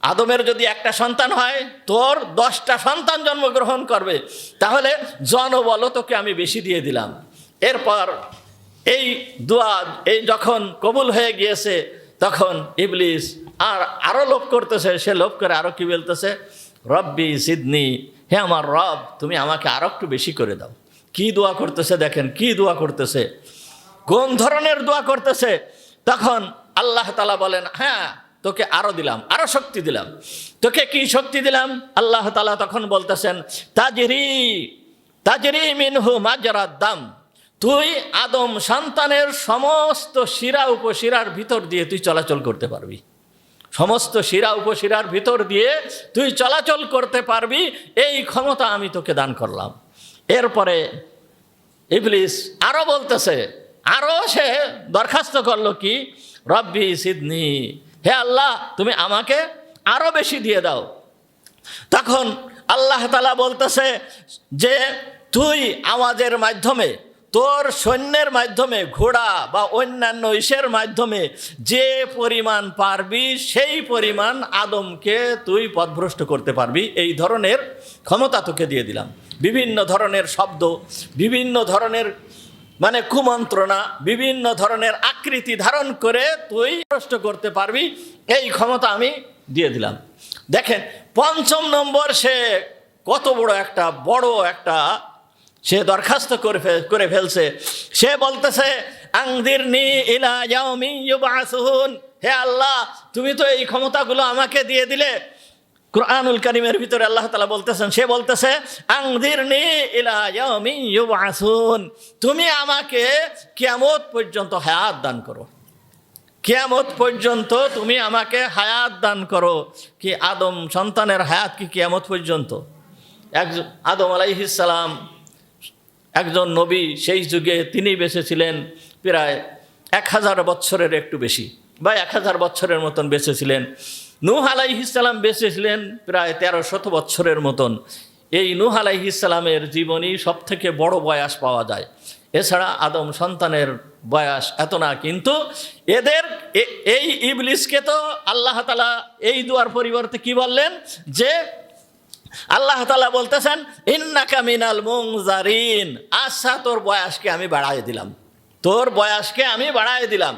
আদমের যদি একটা সন্তান হয়, তোর 10টা সন্তান জন্মগ্রহণ করবে। তাহলে জনবলও তোকে আমি বেশি দিয়ে দিলাম। এরপর এই দোয়া যখন কবুল হয়ে গিয়েছে, তখন ইবলিস আরো লোভ করতেছে। সে লোভ করে আরো কি বলতেছে? রব্বি জিদনি, হে আমার রব, তুমি আমাকে আরো একটু বেশি করে দাও। কি দোয়া করতেছে দেখেন, কি দোয়া করতেছে, কোন ধরনের দোয়া করতেছে। তখন আল্লাহ তাআলা বলেন, হ্যাঁ, তোকে আরো দিলাম, আরো শক্তি দিলাম। তোকে কি শক্তি দিলাম? আল্লাহ তাআলা তখন বলতেছেন, তাজরি মিনহু মাজরাদ দাম। তুই আদম সন্তানের সমস্ত শিরা উপশিরার ভিতর দিয়ে তুই চলাচল করতে পারবি। সমস্ত শিরা উপশিরার ভিতর দিয়ে তুই চলাচল করতে পারবি, এই ক্ষমতা আমি তোকে দান করলাম। এরপরে ইবলিস আরো বলতেছে, আরো সে দরখাস্ত করলো কি? রব্বি সিদনি, হে আল্লাহ, তুমি আমাকে আরো বেশি দিয়ে দাও। তখন আল্লাহ তাআলা বলতেছে যে তুই আওয়াজের মাধ্যমে, তোর সৈন্যের মাধ্যমে, ঘোড়া বা অন্যান্য ইসের মাধ্যমে যে পরিমাণ পারবি সেই পরিমাণ আদমকে তুই পথভ্রষ্ট করতে পারবি, এই ধরনের ক্ষমতা তোকে দিয়ে দিলাম। বিভিন্ন ধরনের শব্দ, বিভিন্ন ধরনের কুমন্ত্রণা, বিভিন্ন ধরনের আকৃতি ধারণ করে তুই ভ্রষ্ট করতে পারবি, এই ক্ষমতা আমি দিয়ে দিলাম। দেখেন, পঞ্চম নম্বর, সে কত বড় একটা সে দরখাস্ত করে ফেলছে। সে বলতেছে, আনজিরনি ইলা ইয়াউমি ইউবআসুন, হে আল্লাহ তুমি তো এই ক্ষমতাগুলো আমাকে দিয়ে দিলে। কুরআনুল কারীমের ভিতরে আল্লাহ তাআলা বলতেছেন, সে বলতেছে, আনজিরনি ইলা ইয়াউমি ইউবআসুন, তুমি আমাকে কিয়ামত পর্যন্ত হায়াত দান করো, কিয়ামত পর্যন্ত তুমি আমাকে হায়াত দান করো। কি আদম সন্তানের হায়াত কি কিয়ামত পর্যন্ত? আদম আলাইহিস সালাম একজন নবী, সেই যুগে তিনি বেঁচে ছিলেন প্রায় 1000 বছরের একটু বেশি, বা 1000 বছরের মতন বেঁচে ছিলেন। নূহ আলাইহিস সালাম বেঁচে ছিলেন প্রায় 1300 বছরের মতন। এই নূহ আলাইহিস সালামের জীবনী সব থেকে বড় বয়স পাওয়া যায়। এছাড়া আদম সন্তানের বয়স এত না, কিন্তু এই ইবলিসকে তো আল্লাহ তাআলা এই দুয়ার পরিবর্তে কি বললেন, যে আল্লাহ তাআলা বলতেছেন, ইন্নাকা মিনাল মুনজারিন, আচ্ছা তোর বয়সকে আমি বাড়ায় দিলাম, তোর বয়সকে আমি বাড়ায় দিলাম।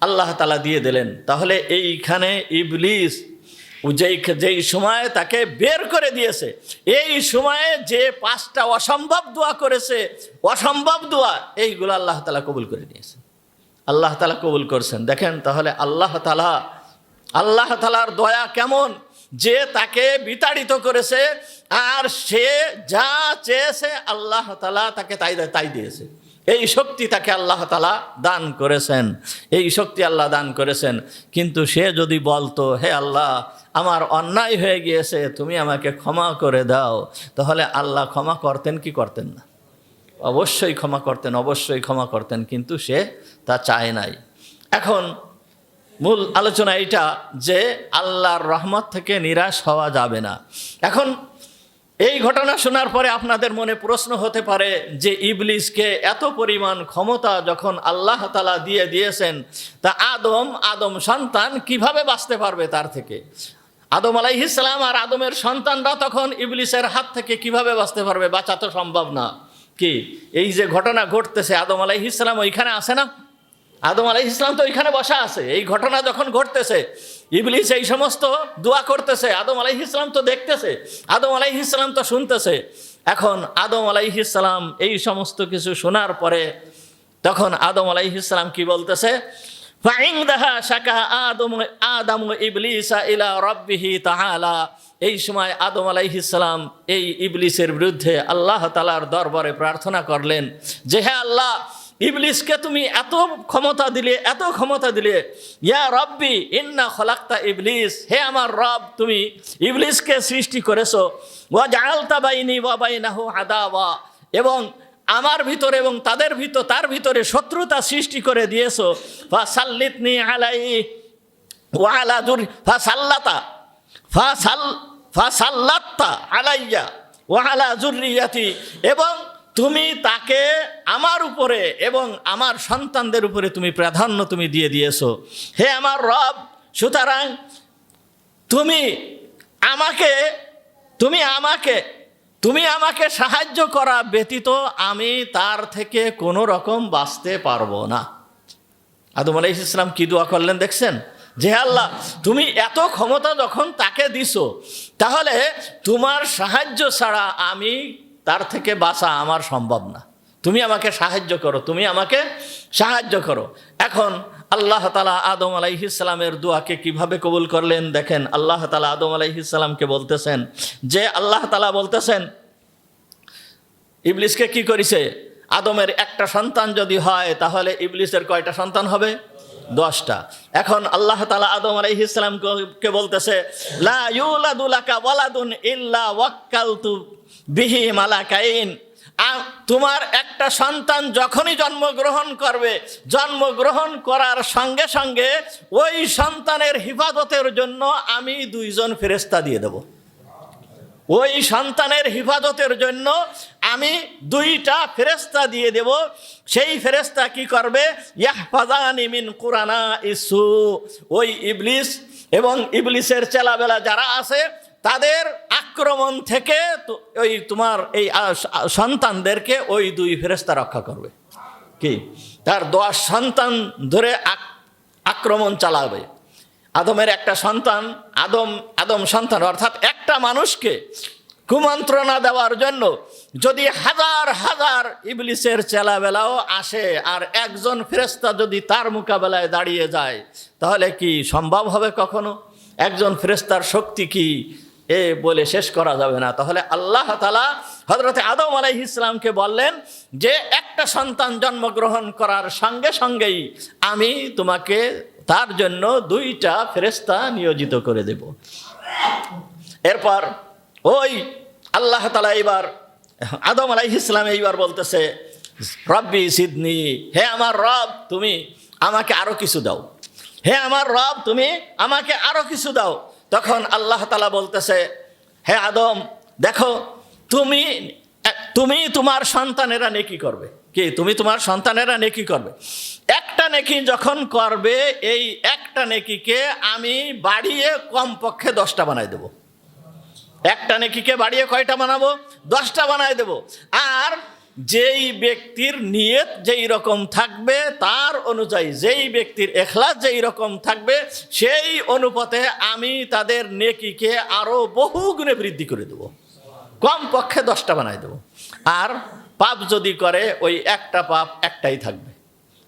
আল্লাহ তাআলা দিয়ে দিলেন। তাহলে এইখানে ইবলিস যেই সময় তাকে বের করে দিয়েছে, এই সময়ে যে 5টা অসম্ভব দোয়া করেছে, অসম্ভব দোয়া, এইগুলো আল্লাহ তাআলা কবুল করে নিয়েছে, আল্লাহ তাআলা কবুল করছেন। দেখেন তাহলে আল্লাহ তাআলার দয়া কেমন, যে তাকে বিতাড়িত করেছে, আর সে যা চেয়েছে আল্লাহ তাআলা তাকে তাই দিয়েছে। এই শক্তি তাকে আল্লাহ তাআলা দান করেছেন, এই শক্তি আল্লাহ দান করেছেন। কিন্তু সে যদি বলতো, হে আল্লাহ আমার অন্যায় হয়ে গিয়েছে, তুমি আমাকে ক্ষমা করে দাও, তাহলে আল্লাহ ক্ষমা করতেন কি করতেন না? অবশ্যই ক্ষমা করতেন, অবশ্যই ক্ষমা করতেন, কিন্তু সে তা চায় নাই। এখন মূল আলোচনা এটা যে আল্লাহর রহমত থেকে নিরাশ হওয়া যাবে না। এখন এই ঘটনা শোনার পরে আপনাদের মনে প্রশ্ন হতে পারে যে ইবলিসকে এত পরিমাণ ক্ষমতা যখন আল্লাহ তাআলা দিয়েছেন, তা আদম সন্তান কিভাবে বাঁচতে পারবে তার থেকে? আদম আলাইহিস সালাম আর আদমের সন্তানরা তখন ইবলিসের হাত থেকে কিভাবে বাঁচতে পারবে? বাঁচা তো সম্ভব না। কি এই যে ঘটনা ঘটতেছে, আদম আলাইহিস সালাম ওইখানে আসে না? আদম আলাইহিস সালাম তো ওইখানে বসা আছে। এই ঘটনা যখন ঘটতেছে, ইবলিস এই সমস্ত দোয়া করতেছে, আদম আলাইহিস সালাম তো দেখতেছে, আদম আলাইহিস সালাম তো শুনতেছে। এখন আদম আলাইহিস সালাম এই সমস্ত কিছু শোনার পরে তখন আদম আলাইহিস সালাম কি বলতেছে, ফাইনদাহা শাকা আদম ইবলিসা ইলা রাব্বিহি তাআলা। এই সময় আদম আলাইহিস সালাম এই ইবলিসের বিরুদ্ধে আল্লাহ তাআলার দরবারে প্রার্থনা করলেন যে, হে আল্লাহ, ইবলিসকে তুমি এত ক্ষমতা দিলে, ইয়া রব্বি ইন্না খলাকতা ইবলিস, হে আমার রব তুমি ইবলিসকে সৃষ্টি করেছো, ওয়া জাআলতা বাইনি ওয়া বাইনাহু আদাওয়া, এবং আমার ভিতরে এবং তার ভিতরে শত্রুতা সৃষ্টি করে দিয়েছো। ফাসাল্লিতনি আলাইহি ওয়া আলা ফাসাল্লাতা আলাইয়া ওয়া আলা যুররিয়াতি, এবং তুমি তাকে আমার উপরে এবং আমার সন্তানদের উপরে তুমি প্রাধান্য দিয়ে দিয়েছো। হে আমার রব, সুতরাং তুমি আমাকে সাহায্য করা ব্যতীত আমি তার থেকে কোনো রকম বাঁচতে পারবো না। আদম আলাইহিস সালাম কি দোয়া করলেন দেখছেন, যে আল্লাহ তুমি এত ক্ষমতা যখন তাকে দিছো, তাহলে তোমার সাহায্য ছাড়া আমি তার থেকে বাঁচা আমার সম্ভব না, তুমি আমাকে সাহায্য করো। এখন আল্লাহ তাআলা আদম আলাইহিস সালামের দোয়াকে কিভাবে কবুল করলেন দেখেন। আল্লাহ তাআলা আদম আলাইহিস সালামকে বলতেছেন যে, আল্লাহ তাআলা বলতেছেন ইবলিসকে কি করেছে, আদমের একটা সন্তান যদি হয় তাহলে ইবলিসের কয়টা সন্তান হবে? 10টা। এখন আল্লাহ তাআলা আদম আলাইহিস সালামকে বলতেছে, লা ইউলাদু লাকা ওয়ালাদুন ইল্লা ওয়াক্কালতু বিহি মালাকাইন, তোমার একটা সন্তান যখনই জন্মগ্রহণ করার সঙ্গে সঙ্গে ওই সন্তানের হিফাজতের জন্য আমি 2জন ফেরেশতা দিয়ে দেব। ওই সন্তানের হিফাজতের জন্য আমি 2টা ফেরেশতা দিয়ে দেব। সেই ফেরেশতা কি করবে? ইয়াহফাজানি মিন কুরানা ইসু, ওই ইবলিস এবং ইবলিসের চেলাবেলা যারা আছে তাদের আক্রমণ থেকে ওই তোমার এই সন্তানদেরকে ওই 2 ফেরেশতা রক্ষা করবে। কি তার 10 সন্তান ধরে আক্রমণ চালাবে। আদমের একটা সন্তান, আদম সন্তান অর্থাৎ একটা মানুষকে কুমন্ত্রণা দেওয়ার জন্য যদি হাজার হাজার ইবলিসের চেলাবেলাও আসে আর একজন ফেরেশতা যদি তার মোকাবেলায় দাঁড়িয়ে যায়, তাহলে কি সম্ভব হবে কখনো? একজন ফেরেশতার শক্তি কি এ বলে শেষ করা যাবে না। তাহলে আল্লাহ তাআলা হযরত আদম আলাইহিস সালামকে বললেন যে একটা সন্তান জন্মগ্রহণ করার সঙ্গে সঙ্গেই আমি তোমাকে তার জন্য 2টা ফেরেশতা নিয়োজিত করে দেব। এরপর ওই আল্লাহ তাআলা এবার আদম আলাইহিস সালাম এইবার বলতেছে, রব্বি সিদনি, হে আমার রব তুমি আমাকে আরো কিছু দাও, হে আমার রব তুমি আমাকে আরো কিছু দাও। তখন আল্লাহ তাআলা বলতেছে, হে আদম দেখো, তুমি তোমার সন্তানেরা নেকি করবে। কি? তুমি তোমার সন্তানেরা নেকি করবে। একটা নেকি যখন করবে, এই একটা নেকিকে আমি বাড়িয়ে কমপক্ষে 10টা বানাই দেব। একটা নেকিকে বাড়িয়ে কয়টা বানাবো? 10টা বানাই দেব। আর যেই ব্যক্তির নিয়ত যেই রকম থাকবে তার অনুযায়ী, যেই ব্যক্তির ইখলাস যেই রকম থাকবে সেই অনুপাতে আমি তাদের নেকিকে আরো বহু গুণে বৃদ্ধি করে দেব। কমপক্ষে 10টা বানাই দেব। আর পাপ যদি করে ওই একটা পাপ একটাই থাকবে,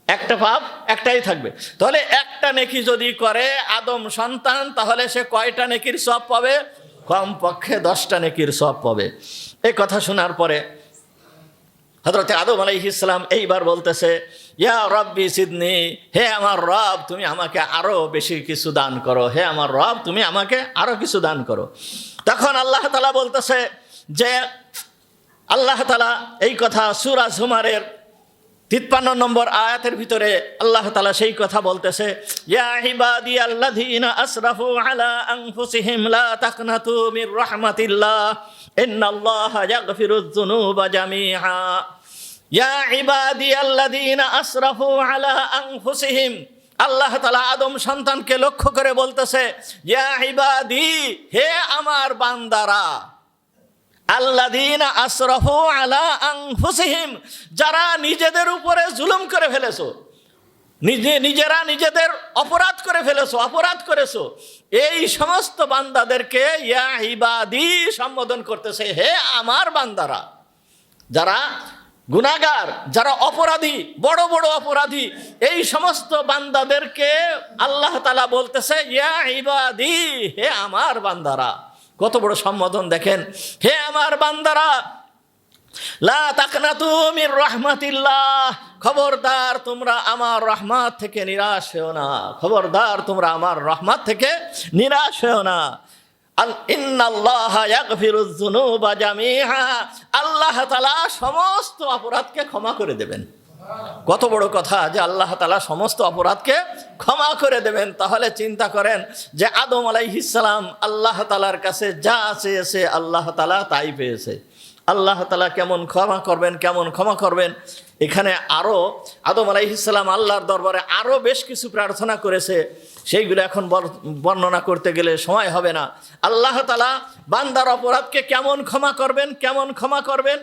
একটা পাপ একটাই থাকবে। তাহলে একটা নেকি যদি করে আদম সন্তান, তাহলে সে কয়টা নেকির সওয়াব পাবে? কমপক্ষে 10টা নেকির সওয়াব পাবে। এই কথা শোনার পরে হযরত আদম আলাইহিস সালাম এইবার বলতেছে, ইয়া রব্বি সিদনি, হে আমার রব তুমি আমাকে আরো বেশি কিছু দান করো, হে আমার রব তুমি আমাকে আরো কিছু দান করো। তখন আল্লাহ তাআলা বলতেছে যে, আল্লাহ তাআলা এই কথা সূরা জুমারের 53 নম্বর আয়াতের ভিতরে আল্লাহ তাআলা সেই কথা বলতেছে, ইয়া ইবাদিয়াল্লাযীনা আসরাফু আলা আনফুসিহিম লা তাকনাতু মির রাহমাতিল্লাহ ইন্নাল্লাহা ইয়াগফিরুয যুনুবা জামিআ। ইয়া ইবাদিয়াল্লাযীনা আসরাফু আলা আনফুসিহিম, আল্লাহ তাআলা আদম সন্তানকে লক্ষ্য করে বলতেছে, ইয়া ইবাদি, হে আমার বান্দারা, আল্লাযীনা আসরাফু আলা আনফুসিহিম, যারা নিজেদের উপরে জুলুম করে ফেলেছো, নিজেরা নিজেদের অপরাধ করে ফেলেছো, অপরাধ করেছো, এই সমস্ত বান্দাদেরকে ইয়া ইবাদি সম্বোধন করতেছে, হে আমার বান্দারা। যারা গুনাহগার, যারা অপরাধী, বড় বড় অপরাধী, এই সমস্ত বান্দাদেরকে আল্লাহ তাআলা বলতেছে, ইয়া ইবাদি, হে আমার বান্দারা। কত বড় সম্বোধন দেখেন, হে আমার বান্দারা, লা তাকনাতু মির রাহমাতিল্লাহ, খবরদার তোমরা আমার রহমত থেকে নিরাশ হও না, খবরদার তোমরা আমার রহমত থেকে নিরাশ হও না। ইন্নাল্লাহা ইয়াগফিরুয যুনুবা জামিআ, আল্লাহ তাআলা সমস্ত অপরাধকে ক্ষমা করে দেবেন। কত বড় কথা যে আল্লাহ তাআলা সমস্ত অপরাধকে ক্ষমা করে দেবেন। তাহলে চিন্তা করেন যে আদম আলাইহিস সালাম আল্লাহ তাআলার কাছে যা চেয়েছে আল্লাহ তাআলা তাই পেয়েছে। আল্লাহ তাআলা কেমন ক্ষমা করবেন, কেমন ক্ষমা করবেন। এখানে আরও আদম আলাইহিস সালাম আল্লাহর দরবারে আরও বেশ কিছু প্রার্থনা করেছে, সেইগুলো এখন বর্ণনা করতে গেলে সময় হবে না। আল্লাহ তাআলা বান্দার অপরাধকে কেমন ক্ষমা করবেন, কেমন ক্ষমা করবেন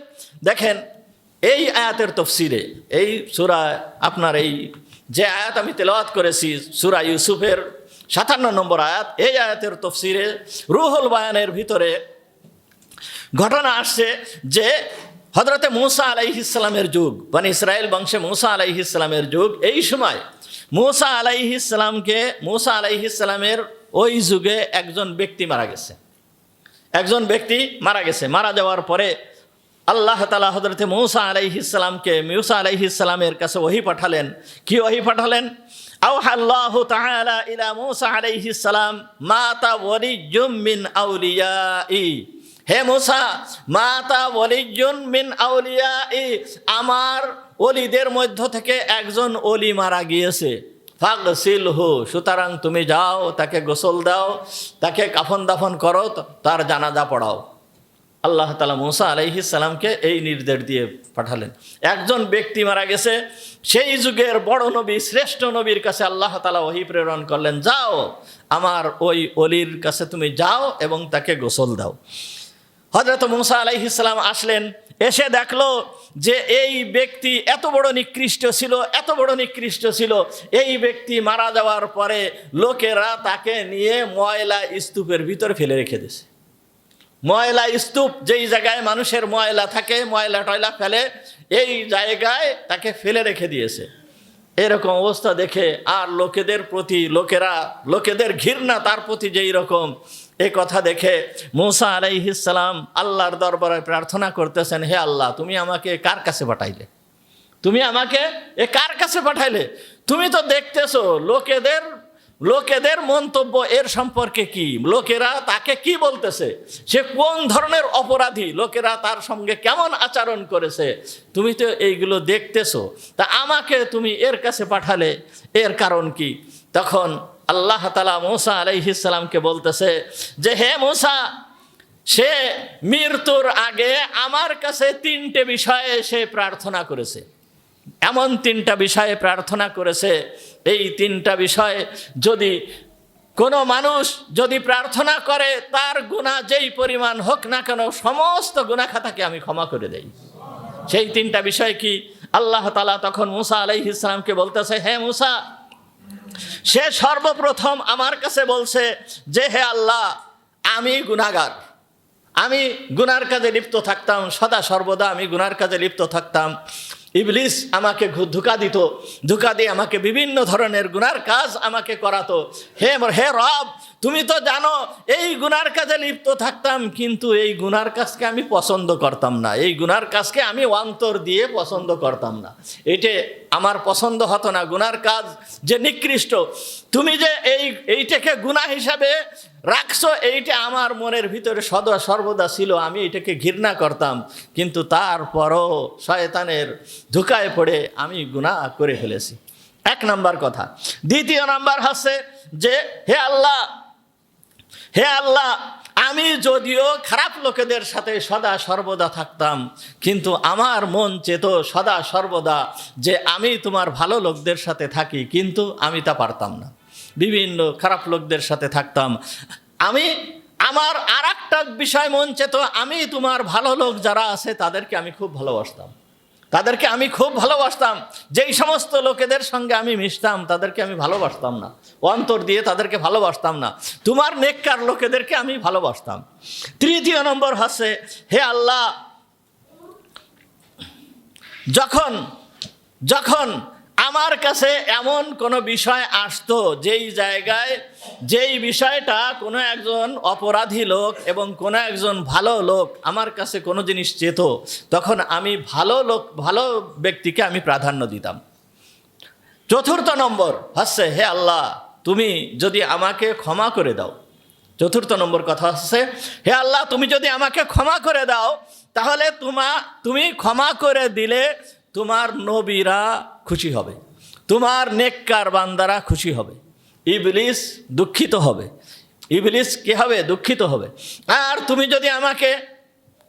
দেখেন এই আয়াতের তফসিরে, এই সূরা আপনার এই যে আয়াত আমি তেলাওয়াত করেছি সূরা ইউসুফের 57 নম্বর আয়াত, এই আয়াতের তফসিরে রুহুল বায়ানের ভিতরে ঘটনা আসছে যে হযরতে মূসা আলাইহিস সালামের যুগ, বনি ইসরাইল বংশে মূসা আলাইহিস সালামের যুগ, এই সময় মূসা আলাইহিস সালামের ওই যুগে একজন ব্যক্তি মারা গেছে, একজন ব্যক্তি মারা গেছে। মারা যাওয়ার পরে আল্লাহ তাআলা হযরতে মূসা আলাইহিস সালামের কাছে ওহী পাঠালেন। কি ওহী পাঠালেন? আওহাল্লাহু তাআলা ইলা মূসা আলাইহিস সালাম মাতা ওয়ালিয়্যুম মিন আউলিয়াই, হে মূসা, মাতা ওয়ালিয়্যুন মিন আউলিয়াই, আমার ওলিদের মধ্য থেকে একজন ওলি মারা গিয়েছে। ফাগসিলহু, সুতরাং তুমি যাও তাকে গোসল দাও, তাকে কাফন দাফন করো, তার জানাজা পড়াও। আল্লাহ তাআলা মূসা আলাইহিস সালামকে এই নির্দেশ দিয়ে পাঠালেন। একজন ব্যক্তি মারা গেছে, সেই যুগের বড় নবী, শ্রেষ্ঠ নবীর কাছে আল্লাহ তাআলা ওহী প্রেরণ করলেন, যাও আমার ওই ওলির কাছে তুমি যাও এবং তাকে গোসল দাও। হযরত মূসা আলাইহিস সালাম আসলেন, এসে দেখলো যে এই ব্যক্তি এত বড় নিকৃষ্ট ছিল, এত বড় নিকৃষ্ট ছিল, এই ব্যক্তি মারা যাওয়ার পরে লোকেরা তাকে নিয়ে ময়লা স্তূপের ভিতরে ফেলে রেখে দিয়েছে। ময়লা স্তূপ, যেই জায়গায় মানুষের ময়লা থাকে, ময়লা টয়লা ফেলে, এই জায়গায় তাকে ফেলে রেখে দিয়েছে। এরকম অবস্থা দেখে আর লোকেদের ঘৃণা তার প্রতি যেই রকম, এই কথা দেখে মূসা আলাইহিস সালাম আল্লাহর দরবারে প্রার্থনা করতেছেন, হে আল্লাহ, তুমি আমাকে কার কাছে পাঠাইলে? তুমি আমাকে কার কাছে পাঠাইলে? তুমি তো দেখতেছো লোকেদের মন্তব্য এর সম্পর্কে কি, লোকেরা তাকে কি বলতেছে, সে কোন ধরনের অপরাধী, লোকেরা তার সঙ্গে কেমন আচরণ করেছে, তুমি তো এইগুলো দেখতেছো, তা আমাকে তুমি এর কাছে পাঠালে, এর কারণ কি? তখন আল্লাহ তাআলা মূসা আলাইহিস সালামকে বলতেছে যে, হে মূসা, সে মৃত্যুর আগে আমার কাছে 3টে বিষয়ে সে প্রার্থনা করেছে। এমন 3টা বিষয়ে প্রার্থনা করেছে, এই 3টা বিষয়ে যদি কোনো মানুষ যদি প্রার্থনা করে, তার গুনাহ যেই পরিমাণ হোক না কেন, সমস্ত গুনাহ খাতাকে আমি ক্ষমা করে দেই। সেই 3টা বিষয় কি? আল্লাহ তাআলা তখন মূসা আলাইহিস সালামকে বলতেছে, হে মূসা, সে সর্বপ্রথম আমার কাছে বলছে যে, হে আল্লাহ, আমি গুনাহগার, আমি গুনার কাজে লিপ্ত থাকতাম, সদা সর্বদা আমি গুনার কাজে লিপ্ত থাকতাম। ইবলিস আমাকে ধোঁকা দিত, ধোঁকা দিয়ে আমাকে বিভিন্ন ধরনের গুনার কাজ আমাকে করাতো। হে রব, তুমি তো জানো এই গুনার কাজে লিপ্ত থাকতাম, কিন্তু এই গুনার কাজকে আমি পছন্দ করতাম না, এই গুনার কাজকে আমি অন্তর দিয়ে পছন্দ করতাম না, এইটা আমার পছন্দ হতো না। গুনার কাজ যে নিকৃষ্ট, তুমি যে এইটাকে গুনাহ হিসাবে রাখছো, এইটা আমার মনের ভিতরে সদা সর্বদা ছিল, আমি এটাকে ঘৃণা করতাম, কিন্তু তারপরও শয়তানের ধোঁকায় পড়ে আমি গুনাহ করে ফেলেছি। 1 নাম্বার কথা। 2 নাম্বার হচ্ছে যে, হে আল্লাহ, আমি যদিও খারাপ লোকেদের সাথে সদা সর্বদা থাকতাম, কিন্তু আমার মন চেত সদা সর্বদা যে আমি তোমার ভালো লোকদের সাথে থাকি, কিন্তু আমি তা পারতাম না, বিভিন্ন খারাপ লোকদের সাথে থাকতাম। আমার আর একটা বিষয় মন চেত, আমি তোমার ভালো লোক যারা আছে তাদেরকে আমি খুব ভালোবাসতাম, যেই সমস্ত লোকেদের সঙ্গে আমি মিশতাম তাদেরকে আমি ভালোবাসতাম না, অন্তর দিয়ে তাদেরকে ভালোবাসতাম না, তোমার নেককার লোকেদেরকে আমি ভালোবাসতাম। 3 নম্বর হচ্ছে, হে আল্লাহ, যখন আমার কাছে এমন কোনো বিষয় আসতো, যেই বিষয়টা কোনো একজন অপরাধী লোক এবং কোনো একজন ভালো লোক আমার কাছে কোনো জিনিস চেত, তখন আমি ভালো ব্যক্তিকে আমি প্রাধান্য দিতাম। 4 নম্বর হচ্ছে, হে আল্লাহ, তুমি যদি আমাকে ক্ষমা করে দাও। 4 নম্বর কথা হচ্ছে, হে আল্লাহ, তুমি যদি আমাকে ক্ষমা করে দাও, তাহলে তুমি ক্ষমা করে দিলে তোমার নবীরা খুশি হবে, তোমার নেককার বান্দারা খুশি হবে, ইবলিস দুঃখিত হবে। ইবলিস কি হবে? দুঃখিত হবে। আর তুমি যদি আমাকে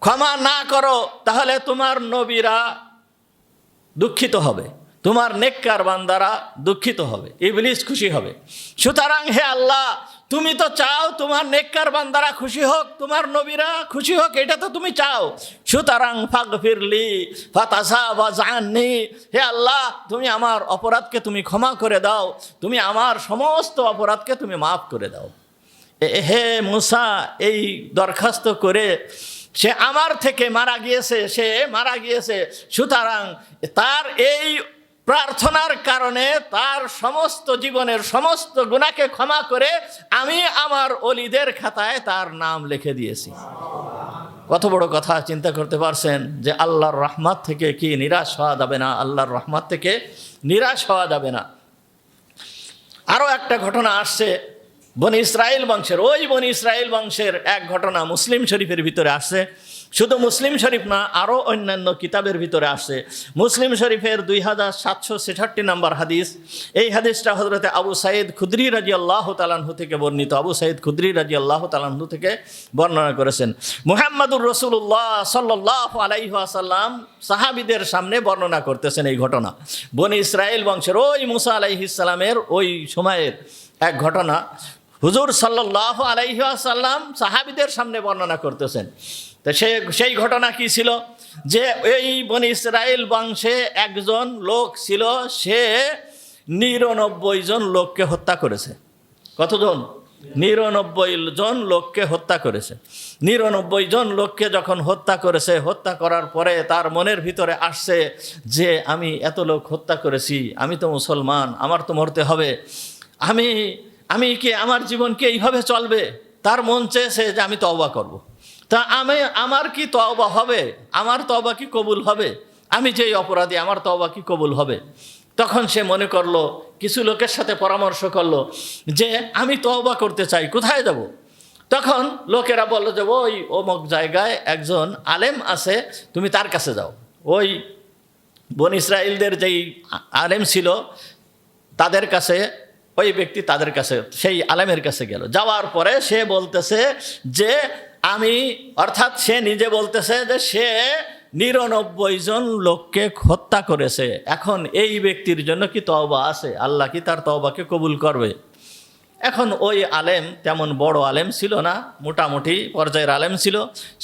ক্ষমা না করো, তাহলে তোমার নবীরা দুঃখিত হবে, তোমার নেককার বান্দারা দুঃখিত হবে, ইবলিস খুশি হবে। সুতরাং হে আল্লাহ, তুমি তো চাও তোমার নেককার বান্দারা খুশি হোক, তোমার নবীরা খুশি হোক, এটা তো তুমি চাও। সুতরাং ফাগফিরলি ফাতাজাওয়াজ আননি, হে আল্লাহ, তুমি আমার অপরাধকে তুমি ক্ষমা করে দাও, তুমি আমার সমস্ত অপরাধকে তুমি মাফ করে দাও। হে মূসা এই দরখাস্ত করে সে আমার থেকে মারা গিয়েছে, সুতরাং তার এই প্রার্থনার কারণে তার সমস্ত জীবনের সমস্ত গুনাহকে ক্ষমা করে আমি আমার ওলিদের খাতায় তার নাম লিখে দিয়েছি। কত বড় কথা চিন্তা করতে পারছেন যে আল্লাহর রহমত থেকে কি নিরাশ হওয়া যাবে না, আল্লাহর রহমত থেকে নিরাশ হওয়া যাবে না। আরও একটা ঘটনা আসছে বনি ইসরাইল বংশের এক ঘটনা মুসলিম শরীফের ভিতরে আসছে। শুধু মুসলিম শরীফ না, আরও অন্যান্য কিতাবের ভিতরে আসছে। মুসলিম শরীফের 2766 নম্বর হাদিস। এই হাদিসটা হযরত আবু সাঈদ খুদরি রাদিয়াল্লাহু তাআলা আনহু থেকে বর্ণিত। আবু সাঈদ খুদরি রাদিয়াল্লাহু তাআলা আনহু থেকে বর্ণনা করেছেন। মুহাম্মদুর রাসূলুল্লাহ সাল্লাল্লাহু আলাইহি ওয়াসাল্লাম সাহাবীদের সামনে বর্ণনা করতেছেন এই ঘটনা। বনি ইসরাইল বংশের ওই মুসা আলাইহিস সালামের ওই সময়ের এক ঘটনা হুজুর সাল্লাল্লাহু আলাইহি ওয়াসাল্লাম সাহাবীদের সামনে বর্ণনা করতেছেন। তো সেই ঘটনা কি ছিল? যে এই বনি ইসরাইল বংশে একজন লোক ছিল, সে ৯৯ জন লোককে হত্যা করেছে। কতজন? ৯৯ জন লোককে হত্যা করেছে। ৯৯ জন লোককে যখন হত্যা করেছে, হত্যা করার পরে তার মনের ভিতরে আসছে যে আমি এত লোক হত্যা করেছি, আমি তো মুসলমান, আমার তো মরতে হবে, আমি কি আমার জীবনকে এইভাবে চলবে? তার মন চেয়েছে যে আমি তওবা করব। তা আমার কি তওবা হবে? আমার তওবা কি কবুল হবে? আমি যেই অপরাধী, আমার তওবা কি কবুল হবে? তখন সে মনে করলো, কিছু লোকের সাথে পরামর্শ করলো যে আমি তওবা করতে চাই, কোথায় যাব? তখন লোকেরা বললো যে ওই অমুক জায়গায় একজন আলেম আছে, তুমি তার কাছে যাও। ওই বনি ইসরাইলদের যেই আলেম ছিল তাদের কাছে, ওই ব্যক্তি তাদের কাছে, সেই আলেমের কাছে গেল। যাওয়ার পরে সে বলতেছে যে অর্থাৎ সে নিজে বলতেছে যে সে ৯৯ জন লোককে হত্যা করেছে। এখন এই ব্যক্তির জন্য কি তওবা আছে? আল্লাহ কি তার তওবাকে কবুল করবে? এখন ওই আলেম তেমন বড় আলেম ছিল না, মোটামুটি পর্যায়ের আলেম ছিল।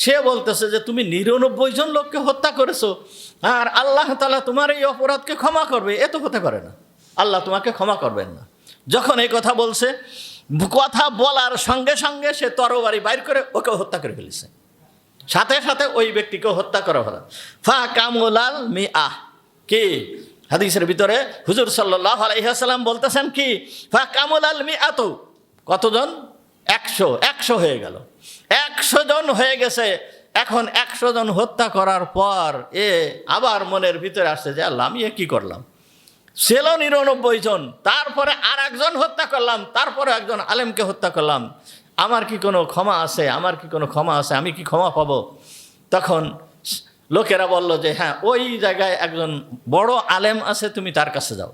সে বলতেছে যে তুমি ৯৯ জন লোককে হত্যা করেছো, আর আল্লাহ তাআলা তোমার এই অপরাধকে ক্ষমা করবে? এ তো হতে পারে না, আল্লাহ তোমাকে ক্ষমা করবেন না। যখন এই কথা বলছে, কথা বলার সঙ্গে সঙ্গে সে তরবারি বাইর করে ওকে হত্যা করে ফেলেছে। সাথে সাথে ওই ব্যক্তিকে হত্যা করা হলো। ফা কামুলাল মিআহ, কি হাদিসের ভিতরে হুজুর সাল্লাল্লাহু আলাইহি ওয়াসাল্লাম বলতেছেন কি, ফা কামুলাল মিআতু, কতজন? 100 হয়ে গেল। 100 জন হয়ে গেছে। এখন 100 জন হত্যা করার পর আবার মনের ভিতরে আসছে যে আল্লাহ, আমি কি করলাম? ছিল ৯৯ জন, তারপরে আর একজন হত্যা করলাম, তারপরে একজন আলেমকে হত্যা করলাম, আমার কি কোনো ক্ষমা আছে? আমার কি কোনো ক্ষমা আছে? আমি কি ক্ষমা পাবো? তখন লোকেরা বলল যে হ্যাঁ, ওই জায়গায় একজন বড় আলেম আছে, তুমি তার কাছে যাও।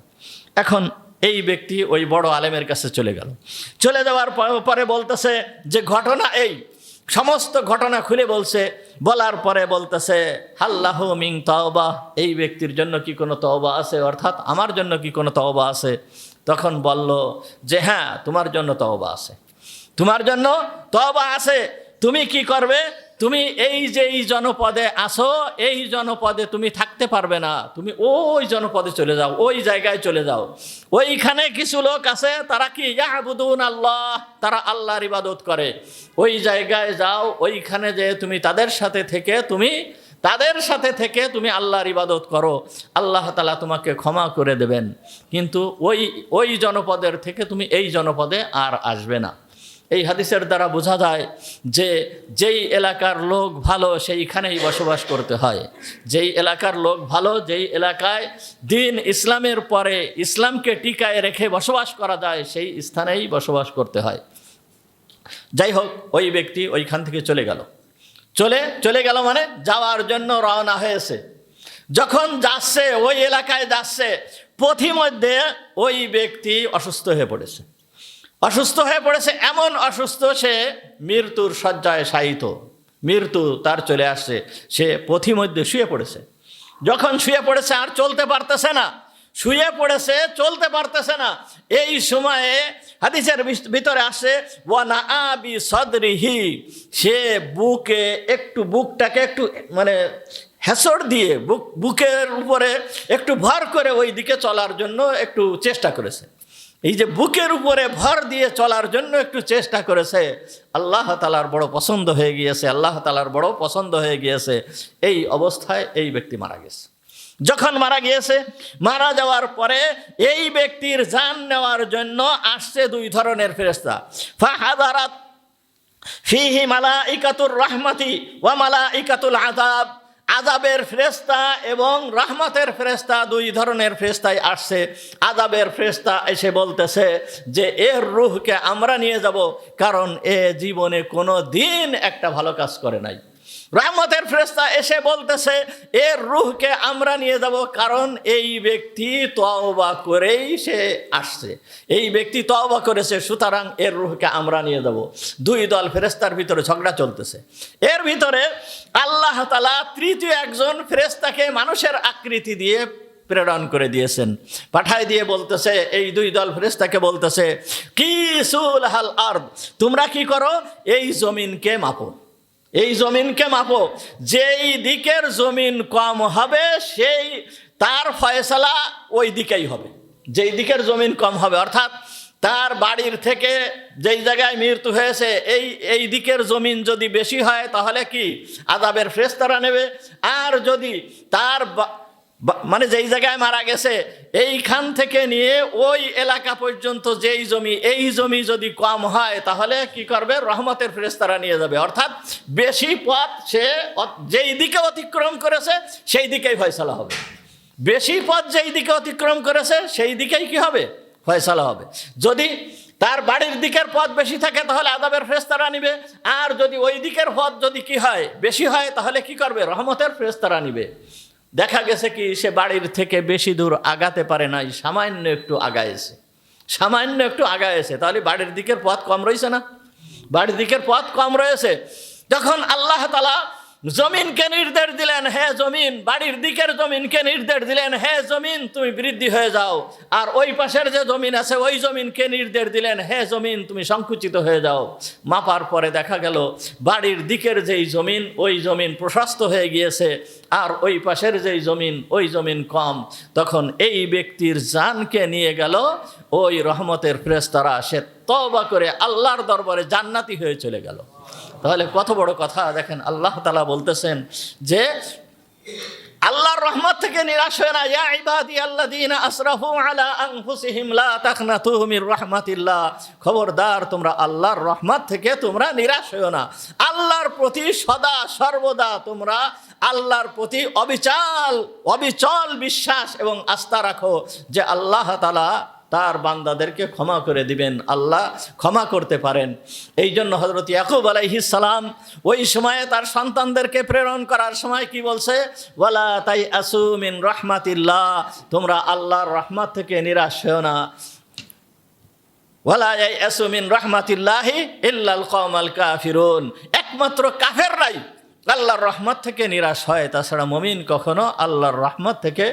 এখন এই ব্যক্তি ওই বড় আলেমের কাছে চলে গেল। চলে যাওয়ার পরে বলতেছে যে ঘটনা এই, সমস্ত ঘটনা খুলে বলছে। বলার পরে বলতেছে হাল্লাহু মিন তাওবা, এই ব্যক্তির জন্য কি কোনো তওবা আছে? অর্থাৎ আমার জন্য কি কোনো তওবা আছে? তখন বলল যে হ্যাঁ, তোমার জন্য তওবা আছে, তোমার জন্য তওবা আছে। তুমি কি করবে? তুমি এই যে এই জনপদে আসো, এই জনপদে তুমি থাকতে পারবে না, তুমি ওই জনপদে চলে যাও, ওই জায়গায় চলে যাও। ওইখানে কিছু লোক আছে, তারা কি ইয়াবুদুন আল্লাহ, তারা আল্লাহর ইবাদত করে। ওই জায়গায় যাও, ওইখানে যে তুমি তাদের সাথে থেকে তুমি আল্লাহর ইবাদত করো, আল্লাহ তাআলা তোমাকে ক্ষমা করে দেবেন। কিন্তু ওই জনপদের থেকে তুমি এই জনপদে আর আসবে না। এই হাদিসের দ্বারা বোঝা যায় যে যেই এলাকার লোক ভালো সেইখানেই বসবাস করতে হয়। যেই এলাকার লোক ভালো, যেই এলাকায় দিন ইসলামের পরে ইসলামকে টিকায় রেখে বসবাস করা যায়, সেই স্থানেই বসবাস করতে হয়। যাই হোক, ওই ব্যক্তি ওইখান থেকে চলে গেল মানে যাওয়ার জন্য রওনা হয়েছে। যখন যাচ্ছে, ওই এলাকায় যাচ্ছে, পথিমধ্যে ওই ব্যক্তি অসুস্থ হয়ে পড়েছে। এমন অসুস্থ, সে মৃত্যুর শয্যায় শায়িত, মৃত্যু তার চলে আসছে। সে পথিমধ্যে শুয়ে পড়েছে। যখন শুয়ে পড়েছে, আর চলতে পারতেছে না, চলতে পারতেছে না। এই সময়ে হাদিসের ভিতরে আসে ওয়ানা আবি সদরিহি, সে বুকটাকে একটু মানে হেসড় দিয়ে বুকের উপরে একটু ভর করে ওই দিকে চলার জন্য একটু চেষ্টা করেছে। এই যে বুকের উপরে ভর দিয়ে চলার জন্য একটু চেষ্টা করেছে, আল্লাহ তাআলার বড় পছন্দ হয়ে গিয়েছে। এই অবস্থায় এই ব্যক্তি মারা গেছে। যখন মারা যাওয়ার পরে এই ব্যক্তির জান নেওয়ার জন্য আসছে 2 ধরনের ফেরেশতা। ফাহাদারাত ফিহি মালাইকাতুর রাহমাতি ওয়া মালাইকাতুল আযাব, আযাবের ফেরেশতা এবং রহমতের ফেরেশতা, 2 ধরনের ফেরেশতাই আসছে। আযাবের ফেরেশতা এসে বলতেছে যে এর রূহকে আমরা নিয়ে যাব, কারণ এ জীবনে কোনো দিন একটা ভালো কাজ করে নাই। রহমতের ফেরেশতা এসে বলতেছে এর রূহকে আমরা নিয়ে যাব, কারণ এই ব্যক্তি তওবা করেই সে আসছে, এই ব্যক্তি তওবা করেছে, সুতরাং এর রূহকে আমরা নিয়ে যাব। 2 দল ফেরেশতার ভিতরে ঝগড়া চলতেছে। এর ভিতরে আল্লাহ তাআলা তৃতীয় একজন ফেরেশতাকে মানুষের আকৃতি দিয়ে প্রেরণ করে দিয়েছেন, পাঠায় দিয়ে বলতেছে, এই 2 দল ফেরেশতাকে বলতেছে কিসুল হাল আরদ, তোমরা কি করো? এই জমিনকে মাপো, এই জমিনকে মাপো, যেই দিকের জমিন কম হবে সেই তার ফয়সালা ওই দিকেই হবে। যেই দিকের জমিন কম হবে, অর্থাৎ তার বাড়ির থেকে যেই জায়গায় মৃত্যু হয়েছে এই দিকের জমিন যদি বেশি হয় তাহলে কি আযাবের ফেরেশতারা নেবে। আর যদি তার মানে যেই জায়গায় মারা গেছে এইখান থেকে নিয়ে ওই এলাকা পর্যন্ত যেই জমি, এই জমি যদি কম হয় তাহলে কি করবে, রহমতের ফেরেশতারা নিয়ে যাবে। অর্থাৎ বেশি পথ সে যেই দিকে অতিক্রম করেছে সেই দিকেই ফয়সালা হবে। বেশি পথ যেই দিকে অতিক্রম করেছে সেই দিকেই কি হবে, ফয়সালা হবে। যদি তার বাড়ির দিকের পথ বেশি থাকে তাহলে আযাবের ফেরেশতারা নিবে। আর যদি ওই দিকের পথ যদি কি হয়, বেশি হয়, তাহলে কি করবে, রহমতের ফেরেশতারা নিবে। দেখা গেছে কি সে বাড়ির থেকে বেশি দূর আগাতে পারে নাই, সামান্য একটু আগায়েছে, সামান্য একটু আগায়েছে, তাহলে বাড়ির দিকের পথ কম রয়েছে না? বাড়ির দিকের পথ কম রয়েছে। যখন আল্লাহ তাআলা জমিনকে নির্দেশ দিলেন, হে জমিন, বাড়ির দিকের জমিনকে নির্দেশ দিলেন, হে জমিন তুমি বৃদ্ধি হয়ে যাও। আর ওই পাশের যে জমিন আছে ওই জমিনকে নির্দেশ দিলেন, হে জমিন তুমি সংকুচিত হয়ে যাও। মাপার পরে দেখা গেল বাড়ির দিকের যেই জমিন ওই জমিন প্রশস্ত হয়ে গিয়েছে, আর ওই পাশের যেই জমিন ওই জমিন কম। তখন এই ব্যক্তির জানকে নিয়ে গেল ওই রহমতের ফেরেশতারা, সে তওবা করে আল্লাহর দরবারে জান্নাতি হয়ে চলে গেল। তাহলে কত বড় কথা দেখেন, আল্লাহ তাআলা বলতেছেন যে আল্লাহর রহমত থেকে নিরাশ হয় না। ইয়া ইবাদিয়াল্লাযীনা আসরাফু আলা আনফুসিহিম লা তাকনাতু মির রাহমাতিল্লাহ, খবরদার তোমরা আল্লাহর রহমত থেকে তোমরা নিরাশ হয়ো না। আল্লাহর প্রতি সদা সর্বদা তোমরা আল্লাহর প্রতি অবিচল বিশ্বাস এবং আস্থা রাখো যে আল্লাহ তাআলা তার বান্দাদেরকে ক্ষমা করে দিবেন, আল্লাহ ক্ষমা করতে পারেন। এই জন্য হযরত ইয়াকুব আলাইহিস সালাম ওই সময়ে তার সন্তানদেরকে প্রেরণ করার সময় কি বলছে, ওয়ালা তাইআসু মিন রাহমাতিল্লাহ, তোমরা আল্লাহর রহমত থেকে নিরাশ হও না। ওয়ালা ইয়াইআসু মিন রাহমাতিল্লাহি ইল্লাল কওমাল কাফিরুন, একমাত্র কাফেররাই আল্লাহর রহমত থেকে নিরাশ হয়, তাছাড়া মুমিন কখনো আল্লাহর রহমত থেকে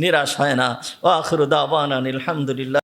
নিরাশ হয় না। ওয়া আখিরু দাওয়ানা আলহামদুলিল্লাহ।